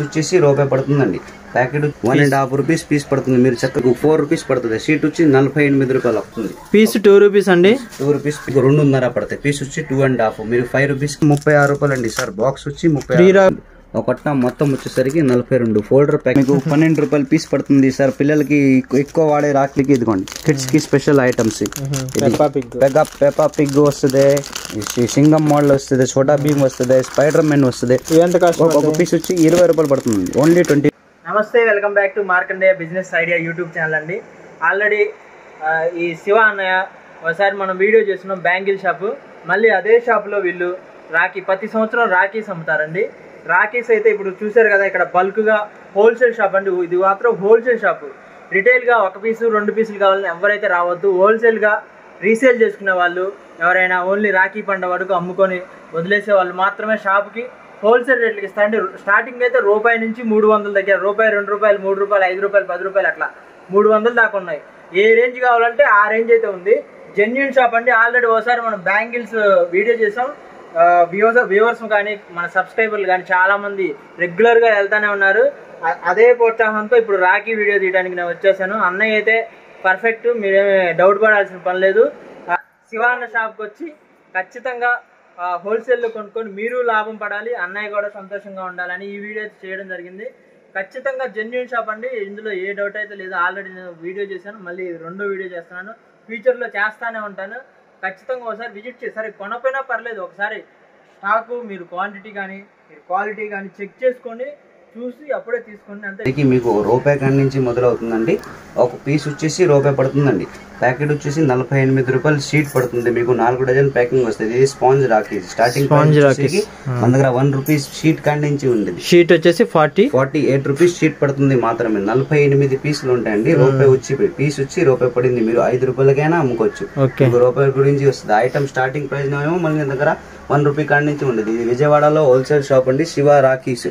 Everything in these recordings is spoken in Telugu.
వచ్చేసి రూపాయి పడుతుందండి. ప్యాకెట్ 1.5 రూపీస్ పీస్ పడుతుంది. మీరు చక్కగా 4 రూపీస్ పడుతుంది. షీట్ వచ్చి 48 రూపాయలు వస్తుంది. పీస్ 2 రూపీస్ అండి. 2 రూపీస్ 2.5 పడతాయి. పీస్ వచ్చి 2.5. మీరు 5 రూపీస్ 36 రూపాయలు అండి సార్. బాక్స్ వచ్చి 30. ఒకట మొత్తం వచ్చేసరికి 42. ఫోల్డర్ ప్యాక్ మీకు 12 రూపాయలు పీస్ పడుతుంది సార్. పిల్లలకి ఎక్కువ వాడే రాట్లకి ఇదిగోండి కిడ్స్ కి స్పెషల్ ఐటమ్స్. పెప్పా పిగ్ వస్తుంది, సింగం మోడల్ వస్తుంది, చోటా భీమ్ వస్తుంది, స్పైడర్ మ్యాన్ వస్తుంది. ఒక పీస్ వచ్చి 20 రూపాయలు పడుతుంది. ఓన్లీ 20. నమస్తే, welcome back to Markandeya business idea YouTube channel అండి. ఆల్రెడీ ఈ శివ అన్నయ్య ఒకసారి మనం వీడియో చేస్తున్నాం బ్యాంగిల్ షాపు. మళ్ళీ అదే షాపులో వీళ్ళు ప్రతి సంవత్సరం రాఖీస్ అమ్ముతారండి. రాఖీస్ అయితే ఇప్పుడు చూసారు కదా, ఇక్కడ బల్క్గా హోల్సేల్ షాప్ అండి. ఇది మాత్రం హోల్సేల్ షాపు. రిటైల్గా 1 పీసు 2 పీసులు కావాలని ఎవరైతే రావద్దు. హోల్సేల్గా రీసేల్ చేసుకునే వాళ్ళు, ఎవరైనా ఓన్లీ రాఖీ పండుగ వరకు అమ్ముకొని వదిలేసే వాళ్ళు మాత్రమే షాప్కి హోల్సేల్ రేట్లకి ఇస్తారండి. స్టార్టింగ్ అయితే రూపాయి నుంచి 300 దగ్గర, రూపాయి, 2 రూపాయలు, 3 రూపాయలు, 5 రూపాయలు, 10 రూపాయలు, అట్లా 300 దాకా ఉన్నాయి. ఏ రేంజ్ కావాలంటే ఆ రేంజ్ అయితే ఉంది. జెన్యూన్ షాప్ అండి. ఆల్రెడీ ఒకసారి మనం బ్యాంగిల్స్ వీడియో చేసాం. వ్యూవర్స్ కానీ మన సబ్స్క్రైబర్లు కానీ చాలామంది రెగ్యులర్గా వెళ్తూనే ఉన్నారు. అదే ప్రోత్సాహంతో ఇప్పుడు రాఖీ వీడియో తీయడానికి నేను వచ్చేసాను. అన్నయ్య అయితే పర్ఫెక్ట్, మీరేమి డౌట్ పడాల్సిన పని లేదు. శివాన్న షాప్కి వచ్చి ఖచ్చితంగా హోల్సేల్లో కొనుక్కొని మీరు లాభం పడాలి, అన్నయ్య కూడా సంతోషంగా ఉండాలని ఈ వీడియో చేయడం జరిగింది. ఖచ్చితంగా జెన్యూన్ షాప్ అండి. ఇందులో ఏ డౌట్ అయితే లేదు. ఆల్రెడీ నేను వీడియో చేశాను, మళ్ళీ 2వ వీడియో చేస్తున్నాను. ఫ్యూచర్లో చేస్తూనే ఉంటాను. ఖచ్చితంగా ఒకసారి విజిట్ చేసి కొనపోయినా పర్లేదు, ఒకసారి స్టాకు మీరు క్వాంటిటీ కానీ మీరు క్వాలిటీ కానీ చెక్ చేసుకొని చూసి అప్పుడే తీసుకోండి. అంతే. మీకు రూపాయి కాడి నుంచి మొదలవుతుందండి. ఒక పీస్ వచ్చేసి రూపాయి పడుతుందండి. ప్యాకెట్ వచ్చేసి 48 రూపాయలు షీట్ పడుతుంది. మీకు 4 డజన్ ప్యాకింగ్ వస్తుంది. ఇది స్పాంజ్ రాఖీ. స్టార్టింగ్ మన దగ్గర 1 రూపీస్ షీట్ కాడి నుంచి ఉంది. షీట్ వచ్చేసి 48 రూపీస్ షీట్ పడుతుంది మాత్రమే. 48 పీసులు ఉంటాయండి. రూపాయి వచ్చి పీస్ వచ్చి రూపాయి పడింది. మీరు 5 రూపాయలకైనా అమ్ముకోవచ్చు. రూపాయి గురించి వస్తుంది. ఐటమ్ స్టార్టింగ్ ప్రైస్ ఏమో మళ్ళీ దగ్గర 1 రూపీ కాడి నుంచి ఉండదు. ఇది విజయవాడలో హోల్సేల్ షాప్ అండి. శివ రాఖీస్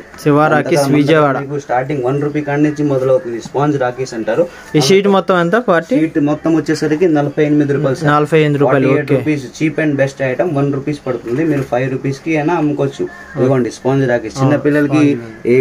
విజయవాడ. స్టార్టింగ్ 1 రూపీ కాడి నుంచి మొదలవుతుంది. స్పాంజ్ రాఖీస్ అంటారు. ఈ షీట్ మొత్తం ఎంత? షీట్ మొత్తం వచ్చేసరికి 48 రూపాయలు. 48 రూపాయలు. 48 rupees cheap and best item. 1 rupees పడుతుంది. మీరు 5 రూపీస్ కి అయినా అమ్ముకోవచ్చు. ఇదిగోండి స్పాంజ్ రాఖీస్. చిన్న పిల్లలకి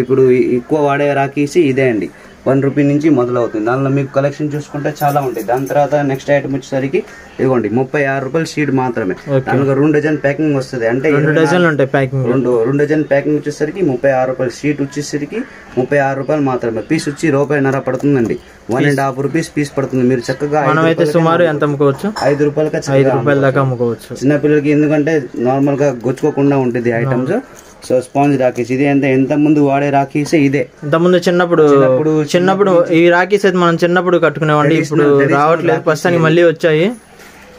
ఇప్పుడు ఎక్కువ వాడే రాఖీస్ ఇదే అండి. 1 రూపీ నుంచి మొదలవుతుంది. దానిలో మీకు కలెక్షన్ చూసుకుంటే చాలా ఉంటాయి. దాని తర్వాత నెక్స్ట్ ఐటమ్ వచ్చేసరికి ఇదిగోండి 36 రూపాయలు షీట్ మాత్రమే. దానికి 2 డజన్ ప్యాకింగ్ వస్తుంది. అంటే 2 డజన్ ఉంటాయి ప్యాకింగ్. 2 డజన్ ప్యాకింగ్ వచ్చేసరికి 36 రూపాయలు. షీట్ వచ్చేసరికి 36 రూపాయలు మాత్రమే. పీస్ వచ్చి ₹1.5 పడుతుందండి. 1.5 రూపీస్ పీస్ పడుతుంది. మీరు చక్కగా సుమారు ఎంత అమ్ముకోవచ్చు? 5 రూపాయలకి 5 రూపాయల దాకా అమ్ముకోవచ్చు. చిన్న పిల్లలకి ఎందుకంటే నార్మల్ గా గొచ్చుకోకుండా ఉంటుంది ఐటమ్స్. సో స్పాంజ్ రాఖీస్ ఇది ఎంత ముందు వాడే రాఖీస్ ఇదే. ఇంతకుముందు చిన్నప్పుడు ఈ రాఖీస్ అయితే మనం చిన్నప్పుడు కట్టుకునేవాడి. ఇప్పుడు రావట్లేదు, ప్రస్తుతానికి మళ్ళీ వచ్చాయి.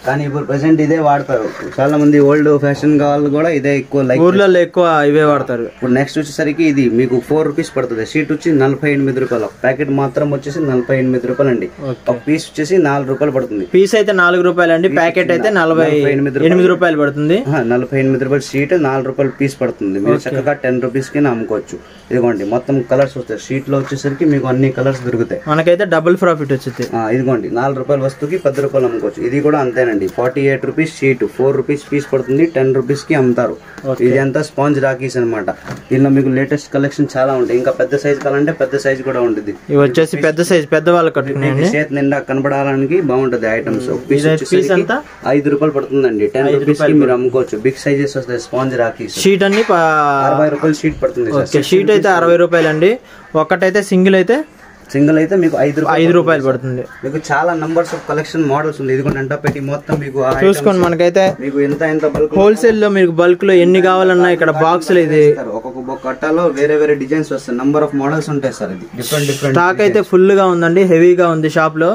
కానీ ఇప్పుడు ప్రెసెంట్ ఇదే వాడతారు చాలా మంది. ఓల్డ్ ఫ్యాషన్ వాళ్ళు కూడా ఇదే ఎక్కువ లైక్, ఊర్లలో ఎక్కువ ఇవే వాడతారు. ఇప్పుడు నెక్స్ట్ వచ్చేసరికి ఇది మీకు 4 రూపీస్ పడుతుంది. షీట్ వచ్చి 48 రూపాయలు. ప్యాకెట్ మాత్రం వచ్చేసి 48 రూపాయలు అండి. ఒక పీస్ వచ్చేసి 4 రూపాయలు పడుతుంది. పీస్ అయితే 4 రూపాయలు అండి. ప్యాకెట్ అయితే 48 రూపాయలు పడుతుంది. 48 రూపాయలు షీట్, 4 రూపాయలు పీస్ పడుతుంది. మీరు చక్కగా 10 రూపీస్ కి అమ్ముకోవచ్చు. ఇదిగోండి మొత్తం కలర్స్ వస్తాయి. షీట్ లో వచ్చేసరికి మీకు అన్ని కలర్స్ దొరుకుతాయి. మనకైతే డబుల్ ప్రాఫిట్ వచ్చింది. ఇదిగోండి 4 రూపాయల వస్తువుకి 10 రూపాయలు అమ్ముకోవచ్చు. ఇది కూడా అంతేనండి. 48 రూపీస్ షీట్, 4 రూపీస్ పీస్ పడుతుంది. 10 రూపీస్ కి అమ్ముతారు. ఇది అంతా స్పాంజ్ రాఖీస్ అనమాట. దీనిలో మీకు లేటెస్ట్ కలెక్షన్ చాలా ఉంటాయి. ఇంకా పెద్ద సైజ్ కావాలంటే పెద్ద సైజ్ కూడా ఉంటుంది. ఇవి వచ్చేసి పెద్ద సైజ్, పెద్ద వాళ్ళు కట్టుకునే చేతి నిండా కనబడడానికి బాగుంటది ఐటమ్స్. పీస్ 5 రూపాయలు పడుతుందండి. 10 రూపీస్ కి మీరు అమ్ముకోవచ్చు. బిగ్ సైజెస్ వస్తాయి స్పాంజ్ రాఖీస్. షీట్ అన్ని 60 రూపాయలు షీట్ పడుతుంది. షీట్ అయితే 60 రూపాయలు అండి. ఒకటైతే సింగిల్ అయితే మీకు 5 రూపాయలు పడుతుంది. మీకు చాలా నంబర్స్ ఆఫ్ కలెక్షన్ మోడల్స్ ఉంది. ఇదిగోండి అంతా పెట్టి మొత్తం మీకు చూసుకోండి. మనకైతే మీకు ఎంత బల్క్ హోల్సేల్ లో మీకు బల్క్ లో ఎన్ని కావాలన్నా ఇక్కడ బాక్స్ లో ఇది ఒక్కొక్క కట్టాలో వేరే డిజైన్స్ వస్తాయి. నంబర్ ఆఫ్ మోడల్స్ ఉంటాయి సార్. ఇది డిఫరెంట్ స్టాక్ అయితే ఫుల్ గా ఉందండి. హెవీగా ఉంది షాప్ లో.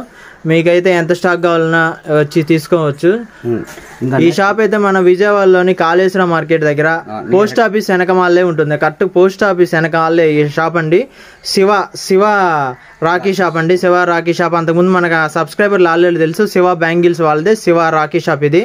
మీకైతే ఎంత స్టాక్ కావాలన్నా వచ్చి తీసుకోవచ్చు. ఈ షాప్ అయితే మన విజయవాడలోని కాళేశ్వరం మార్కెట్ దగ్గర పోస్ట్ ఆఫీస్ వెనకమాలే ఉంటుంది. కరెక్ట్ పోస్ట్ ఆఫీస్ వెనకాలే ఈ షాప్ అండి. శివ రాఖీ షాప్ అండి. శివ రాఖీ షాప్. అంతకుముందు మనకు సబ్స్క్రైబర్లు ఆల్రెడీ తెలుసు. శివ బ్యాంగిల్స్ వాళ్ళదే శివ రాఖీ షాప్. ఇది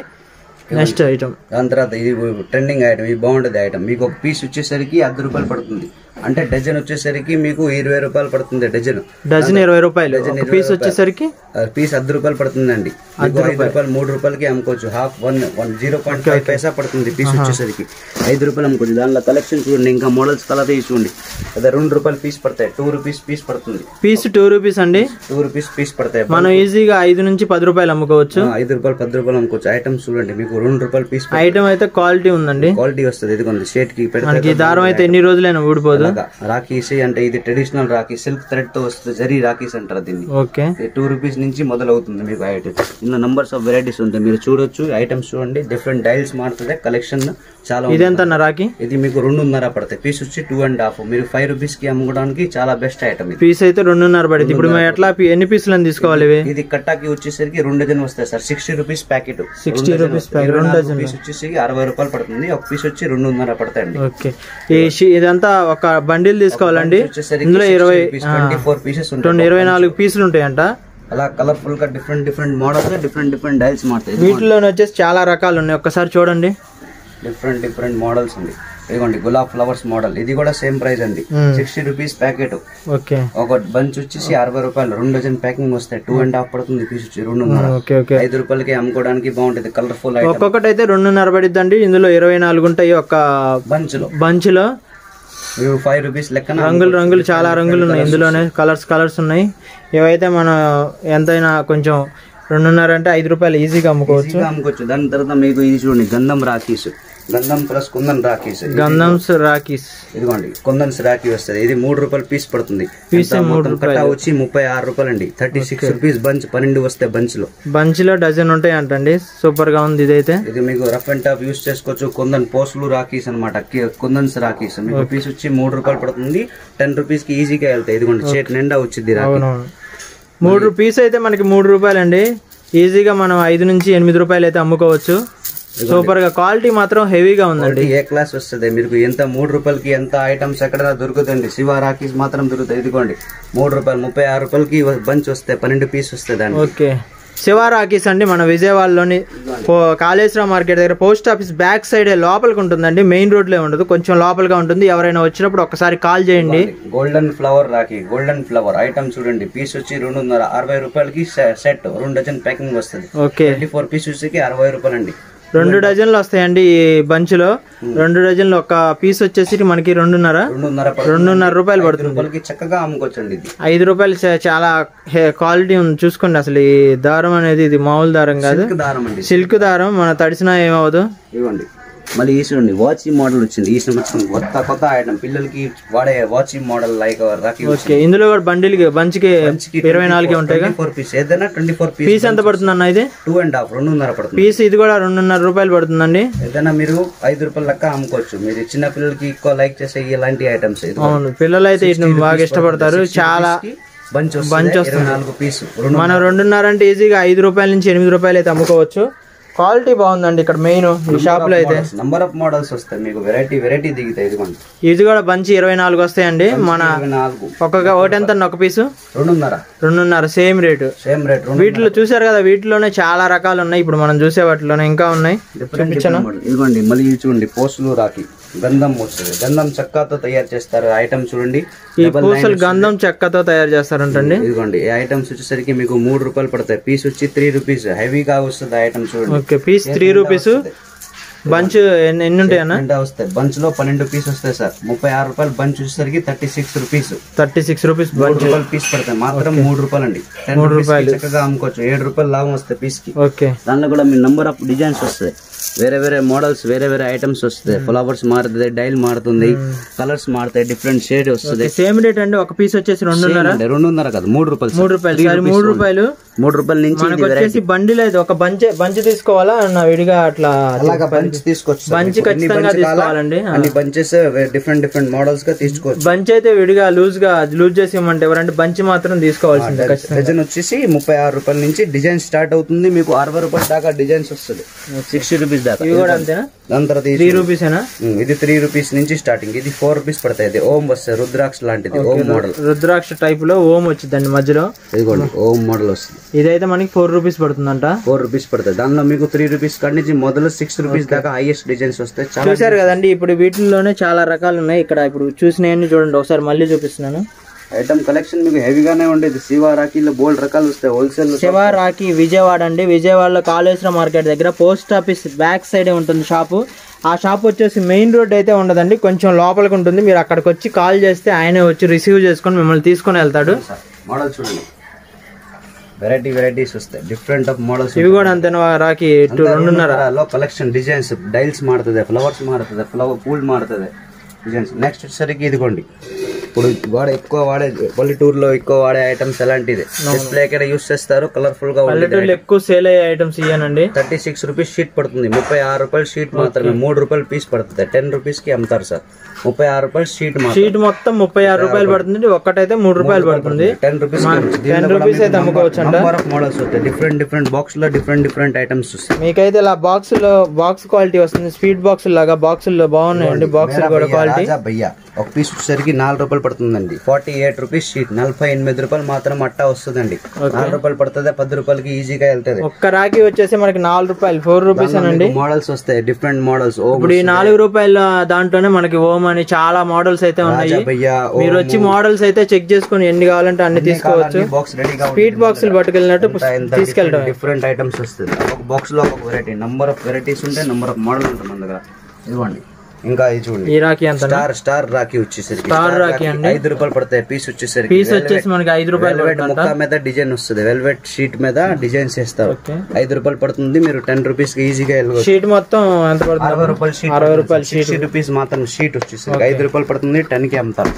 నెక్స్ట్ ఐటమ్. దాని తర్వాత ఇది ట్రెండింగ్ ఐటమ్. ఇది బాగుంటుంది ఐటమ్. మీకు ఒక పీస్ వచ్చేసరికి 10 రూపాయలు పడుతుంది. అంటే డజన్ వచ్చేసరికి మీకు 20 రూపాయలు పడుతుంది డజన్. డజన్ 20 రూపాయలు. పీస్ వచ్చేసరికి పీస్ 10 రూపాయలు పడుతుందండి. 5 రూపాయలు 3 రూపాయలకి అమ్ముకోవచ్చు. హాఫ్ 0.5 పైసా పడుతుంది పీస్ వచ్చేసరికి. 5 రూపాయలు అమ్ముకోవచ్చు. దానిలో కలెక్షన్ చూడండి, ఇంకా మోడల్స్ కలర్ చూడండి. అదే 2 రూపాయలు పీస్ పడతాయి. 2 రూపీస్ పీస్ పడుతుంది. పీస్ 2 రూపీస్ అండి. 2 రూపీస్ పీస్ పడతాయి. మనం ఈజీగా 5 నుంచి 10 రూపాయలు అమ్ముకోవచ్చు. 5 రూపాయలు 10 రూపాయలు అమ్ముకోవచ్చు. ఐటమ్ చూడండి, మీకు 2 రూపాయలు పీస్. ఐటమ్ అయితే క్వాలిటీ ఉందండి, క్వాలిటీ వస్తుంది. ఇదిగోండి షేట్ కి పెడితే దారం అయితే ఎన్ని రోజులైనా ఊడిపోదు. రాఖీస్ అంటే ఇది ట్రెడిషనల్ రాఖీ, సిల్క్ థ్రెడ్ తో వస్తుంది. జరీ రాఖీస్ అంటారు దీన్ని. ఓకే, 2 రూపీస్ నుంచి మొదలవుతుంది మీకు ఐటమ్. ఇందులో నంబర్స్ ఆఫ్ వెరైటీస్ ఉంటాయి, మీరు చూడొచ్చు. ఐటమ్స్ చూడండి, డిఫరెంట్ డైల్స్ మారుతుంది. కలెక్షన్ చాలా. ఇదెంత రాఖీ? ఇది మీకు 2.5 పడతాయి. పీస్ వచ్చి 2.5. మీరు 5 రూపీస్ కి అమ్ముకోవడానికి చాలా బెస్ట్ ఐటమ్. పీస్ అయితే 2.5 పడింది. ఇప్పుడు ఎట్లా ఎన్ని పీసులు తీసుకోవాలి? ఇది కట్టాకి వచ్చేసరికి 2 డజన్ వస్తాయి సార్. 60 rupees packet. 60 rupees packet. 2 dozen piece వచ్చేసి 60 రూపాయలు పడుతుంది. ఒక పీస్ వచ్చి 2.5 పడతాయండి. ఓకే, ఇదంతా ఒక బండిల్ తీసుకోవాలండి. ఇందులో 24 పీసెస్ ఉంటాయి. 24 పీసులు ఉంటాయంట. అలా కలర్ఫుల్ గా డిఫరెంట్ మోడల్స్, డిఫరెంట్ డైల్స్ మారుతాయి. వీటిలోనే వచ్చేసి చాలా రకాలు ఉన్నాయి. ఒక్కసారి చూడండి, డిఫరెంట్ మోడల్స్ ఉంది. ఇదిగోండి గులాబ్ ఫ్లవర్స్ మోడల్. ఇది కూడా సేమ్ ప్రైస్ అండి. 60 రూపీస్ ప్యాకెట్. ఓకే, ఒక బంచ్ వచ్చేసి 60 రూపాయలు. 2 డజన్ ప్యాకింగ్ వస్తాయి. 2.5 పడుతుంది. పీస్ వచ్చి 2.5. 5 రూపాయలకి అమ్ముకోవడానికి బాగుంటుంది. కలర్ఫుల్ ఒక్కొక్కటి అయితే 2.5 పడిద్దండి. ఇందులో 24 ఉంటాయి ఒక బంచ్ లో. 5 రూపీస్ లెక్కన రంగులు చాలా రంగులు ఉన్నాయి. ఇందులోనే కలర్స్ ఉన్నాయి. ఏవైతే మనం ఎంతైనా కొంచెం 2.5 అంటే 5 రూపాయలు ఈజీగా అమ్ముకోవచ్చు. దాని తర్వాత మీకు ఇది చూడండి, గంధం రాఖీస్. గంధం ప్లస్ కుందన్ రాఖీస్. గంధమ్స్ రాఖీస్. ఇదిగోండి కుందన్స్ రాఖీ వస్తుంది. ఇది 3 రూపాయలు పీస్ పడుతుంది. కట్ట వచ్చి 36 రూపాయలు అండి. 36 రూపీస్ బంచ్. 12 వస్తాయి బంచ్ లో డజన్ ఉంటాయి అంటండి. సూపర్ గా ఉంది ఇదైతే. ఇది మీకు రఫ్ అండ్ టఫ్ యూస్ చేసుకోవచ్చు. కుందన్ పోస్టులు రాఖీస్ అనమాట. కుందన్స్ రాఖీస్ మీకు పీస్ వచ్చి 3 రూపాయలు పడుతుంది. 10 రూపీస్ కి ఈజీగా వెళ్తాయి. ఇదిగోండి చేతి నిండా వచ్చింది. 3 పీస్ అయితే మనకి 3 రూపాయలు అండి. ఈజీగా మనం 5 నుంచి 8 రూపాయలు అయితే అమ్ముకోవచ్చు. సూపర్ గా క్వాలిటీ మాత్రం హెవీగా ఉందండి. ఏ క్లాస్ వస్తుంది మీకు. ఎంత 3 రూపాయలకి ఎంత ఐటమ్స్ ఎక్కడ దొరుకుతుంది. శివ రాఖీస్ మాత్రం దొరుకుతాయి. ఇదిగోండి 3 రూపాయలు 36 రూపాయలకి బంచ్ వస్తాయి. 12 పీస్ వస్తాయి. ఓకే, శివ రాఖీస్ అండి. మన విజయవాడలోని కాళేశ్వరం మార్కెట్ దగ్గర పోస్ట్ ఆఫీస్ బ్యాక్ సైడ్ లోపలికి ఉంటుందండి. మెయిన్ రోడ్ లో ఉండదు, కొంచెం లోపలిగా ఉంటుంది. ఎవరైనా వచ్చినప్పుడు ఒకసారి కాల్ చేయండి. Golden flower Rakhi. Golden flower item చూడండి. పీస్ వచ్చి 2.5. 60 రూపాయలకి సెట్. 2 డజన్ ప్యాకింగ్ వస్తుంది. ఓకే, 24 పీస్ వచ్చి 60 రూపాయలు అండి. 2 డజన్లు వస్తాయండి ఈ బంచ్ లో. 2 డజన్లు ఒక పీస్ వచ్చేసి మనకి 2.5 రూపాయలు పడుతుంది. చక్కగా అమ్ముకోవచ్చండి. 5 రూపాయలు చాలా క్వాలిటీ ఉంది. చూసుకోండి, అసలు ఈ దారం అనేది ఇది మామూలు దారం కాదు, సిల్క్ దారం. మన తడిసినా ఏమవదు. ఇవ్వండి. మళ్ళీ ఈ చూడండి వాచ్ మోడల్ వచ్చింది. ఈ సంవత్సరం కొత్త ఐటమ్ పిల్లలకి వాడే watch model like Rakhi. Okay, ఇందులో కూడా బంచ్ కి 24 ఉంటాయి. 24 పీస్ ఏదైనా 24 పీస్ ఎంత పడుతుంది అన్న? ఇది 2.5 పడుతుంది పీస్. ఇది కూడా 2.5 రూపాయలు పడుతుందండి. ఏదైనా మీరు 5 రూపాయల లెక్క అమ్ముకోవచ్చు. మీరు చిన్న పిల్లలకి ఎక్కువ లైక్ చేసే ఇలాంటి ఐటమ్స్. అవును, పిల్లలు అయితే వీటిని బాగా ఇష్టపడతారు. చాలా బంచ్ వస్తుంది. 4 పీస్. మనం 2.5 అంటే ఈజీగా 5 రూపాయల నుంచి 8 రూపాయలు అయితే అమ్ముకోవచ్చు. క్వాలిటీ బాగుందండి ఇక్కడ మెయిన్ ఈ షాప్ లో అయితే. నంబర్ ఆఫ్ మోడల్స్ వస్తాయి మీకు. వెరైటీ దిగుతాయి. ఇది కూడా బంచ్ 24 వస్తాయండి. మన ఒకటి ఎంత ఒక పీసు 2.5. Same rate. వీటిలో చూసారు కదా, వీటిలోనే చాలా రకాలు ఉన్నాయి. ఇప్పుడు మనం చూసే వాటిలోనే ఇంకా ఉన్నాయి. చూపించాను. ఇదిగోండి మళ్ళీ చూడండి పోస్టులు రాఖీ. గంధం వస్తుంది. గంధం చెక్కతో తయారు చేస్తారు. ఐటమ్ చూడండి, ఈ పూసలు గంధం చెక్కతో తయారు చేస్తారంటండి. ఇదిగోండి ఈ ఐటమ్స్ వచ్చేసరికి మీకు 3 రూపాయలు పడతాయి. పీస్ వచ్చి 3 రూపీస్. హెవీగా వస్తుంది ఐటమ్ చూడండి. Okay, piece 3 rupees. బంచ్ ఎన్ని ఉంటాయి అన్న? వస్తాయి. బంచ్ లో 12 పీస్ వస్తాయి సార్. 36 రూపాయలు బంచ్ వచ్చేసరికి 36 రూపీస్. 36 రూపీస్ 3 రూపాయలు పీస్ పడతాయి. మాత్రం 3 రూపాయలు అండి. 3 రూపాయలు చక్కగా అమ్ముకోవచ్చు. 7 రూపాయలు లాభం వస్తాయి పీస్ కి. ఓకే, దానిలో కూడా మీ నంబర్ ఆఫ్ డిజైన్స్ వస్తాయి. వేరే మోడల్స్, వేరే ఐటమ్స్ వస్తాయి. ఫ్లవర్స్ మారుతుంది, డైల్ మారుతుంది, కలర్స్ మారుతాయి, డిఫరెంట్ షేడ్ వస్తుంది. సేమ్ రేట్ అండి. ఒక పీస్ వచ్చేసి 2.5 కాదు 3 రూపాయలు. 3 రూపాయలు. 3 రూపాయల నుంచి వచ్చేసి బండిల్ అయితే ఒక బంచ్ తీసుకోవాలా అన్న విడిగా అట్లా? అలాగా బంచ్ తీసుకోవచ్చు. బంచ్ ఖచ్చితంగా తీసుకోవాలండి. అన్ని బంచెస్ డిఫరెంట్ మోడల్స్ గా తీసుకోవచ్చు. బంచ్ అయితే విడిగా లూజ్ చేసి ఇవ్వమంటే ఎవరంటే బంచ్ మాత్రం తీసుకోవాల్సిందే. డజన్ వచ్చేసి 36 రూపాయల నుంచి డిజైన్ స్టార్ట్ అవుతుంది. మీకు 60 రూపాయల దాకా డిజైన్స్ వస్తుంది. 60 రూపీస్ దాకా. ఇవి కూడా అంతేనా? దాని తర్వాత 3 రూపీసేనా? ఇది 3 రూపీస్ నుంచి స్టార్టింగ్. ఇది 4 రూపీస్ పడతాయి. ఇది ఓం వస్తుంది. రుద్రాక్ష లాంటిది ఓం మోడల్. రుద్రాక్ష టైప్ లో ఓం వచ్చిందండి మధ్యలో. ఇదిగోండి ఓం మోడల్ వస్తుంది. ఇదైతే మనకి 4 రూపీస్ పడుతుందంట. 4 రూపీస్ పడుతుంది. దానిలో మీకు 3 రూపీస్ కాడి నుంచి మొదలు 6 రూపీస్ దాకా హైయెస్ట్ డిజైన్స్ వస్తాయి. చూసారు కదండి, ఇప్పుడు వీటిల్లోనే చాలా రకాలు ఉన్నాయి. ఇక్కడ ఇప్పుడు చూసినవన్నీ చూడండి, ఒకసారి మళ్ళీ చూపిస్తున్నాను. ఐటమ్ కలెక్షన్ మీకు హెవీగానే ఉండేది. శివ రాఖీలో బోల్డ్ రకాలు వస్తాయి హోల్సేల్. శివ రాఖీ విజయవాడ అండి. విజయవాడలో కాళేశ్వరం మార్కెట్ దగ్గర పోస్ట్ ఆఫీస్ బ్యాక్ సైడే ఉంటుంది షాపు. ఆ షాప్ వచ్చేసి మెయిన్ రోడ్ అయితే ఉండదండి, కొంచెం లోపలికి ఉంటుంది. మీరు అక్కడికి వచ్చి కాల్ చేస్తే ఆయనే వచ్చి రిసీవ్ చేసుకొని మిమ్మల్ని తీసుకొని వెళ్తాడు. మోడల్ చూడండి, వెరైటీస్ వస్తాయి, డిఫరెంట్ ఆఫ్ మోడల్స్. ఇవి కూడా అంతేనా రాఖీ 2.5 కలెక్షన్ డిజైన్స్ డైల్స్ మారుతుంది, ఫ్లవర్స్ మారుతుంది, ఫ్లవర్ పూల్ మారుతుంది డిజైన్స్. నెక్స్ట్ వచ్చేసరికి ఇదిగోండి, ఇప్పుడు ఎక్కువ వాడే పల్లెటూరులో ఎక్కువ వాడే ఐటమ్స్ ఎలాంటిది డిస్ప్లే ఇక్కడ యూస్ చేస్తారు. కలర్ఫుల్ గా పల్లెటూరులో ఎక్కువ సేల్ అయ్యే ఐటమ్స్ ఇయ్యానండి. 36 రూపీస్ షీట్ పడుతుంది. 36 రూపాయలు షీట్ మాత్రమే. 3 రూపాయలు పీస్ పడుతుంది. 10 రూపీస్ కి అమ్ముతారు సార్. 36 రూపాయలు షీట్. షీట్ మొత్తం 36 రూపాయలు పడుతుంది. ఒక్కటైతే 3 రూపాయలు పడుతుంది. 10 రూపీస్. 10 రూపీస్ అయితే అమ్ముకోవచ్చు అంట. నంబర్ ఆఫ్ మోడల్స్ వస్తాయి. డిఫరెంట్ బాక్స్ లో డిఫరెంట్ ఐటమ్స్ వస్తాయి. మీకైతే ఇలా బాక్స్ క్వాలిటీ వస్తుంది. స్వీట్ బాక్స్ లాగా బాక్సుల్లో బాగున్నాయండి. బాక్స్ కూడా క్వాలిటీ. ఒక పీస్ వచ్చేసరికి 4 రూపాయలు పడుతుందండి. 48 రూపీస్ షీట్. 48 రూపాయలు మాత్రం అట్టా వస్తుందండి. 4 రూపాయలు పడుతుంది. 10 రూపాయలకి ఈజీగా వెళ్తుంది. ఒక్క రాఖీ వచ్చేసి మనకి 4 రూపాయలు, 4 రూపీస్ అండి. మోడల్స్ వస్తాయి, డిఫరెంట్ మోడల్స్. ఇప్పుడు ఈ 4 రూపాయల దాంట్లోనే మనకి ఓమ్ అని చాలా మోడల్స్ అయితే ఉన్నాయి. మీరు వచ్చి మోడల్స్ అయితే చెక్ చేసుకుని ఎన్ని కావాలంటే అన్ని తీసుకోవచ్చు. స్వీట్ బాక్స్ పట్టుకెళ్ళినట్టు తీసుకెళ్ళడం. డిఫరెంట్ ఐటమ్స్ వస్తుంది. ఒక బాక్స్ లో ఒక వెరైటీ, నంబర్ ఆఫ్ వెరైటీస్ ఉంటాయి, నంబర్ ఆఫ్ మోడల్ ఉంటుంది మన దగ్గర. ఇవ్వండి. ఇంకా ఇది చూడండి, ఈ రాఖీ ఎంత? స్టార్ రాఖీ వచ్చేసరికి స్టార్ రాఖీ అండి. 5 రూపాయలు పడతాయి పీస్ వచ్చేసరికి. పీస్ వచ్చేసి మనకి 5 రూపాయలు. ముక్క మీద డిజైన్ వస్తుంది, వెల్వెట్ షీట్ మీద డిజైన్స్ వేస్తారు. 5 రూపాయలు పడుతుంది. మీరు 10 రూపీస్ కి ఈజీగా వెళ్ళవచ్చు. షీట్ మొత్తం ఎంత పడుతుంది? 60 రూపాయలు షీట్. 60 రూపాయలు షీట్. 60 రూపీస్ మాత్రం షీట్ వచ్చేసరికి 5 రూపాయలు పడుతుంది. 10 కి అమ్ముతారు.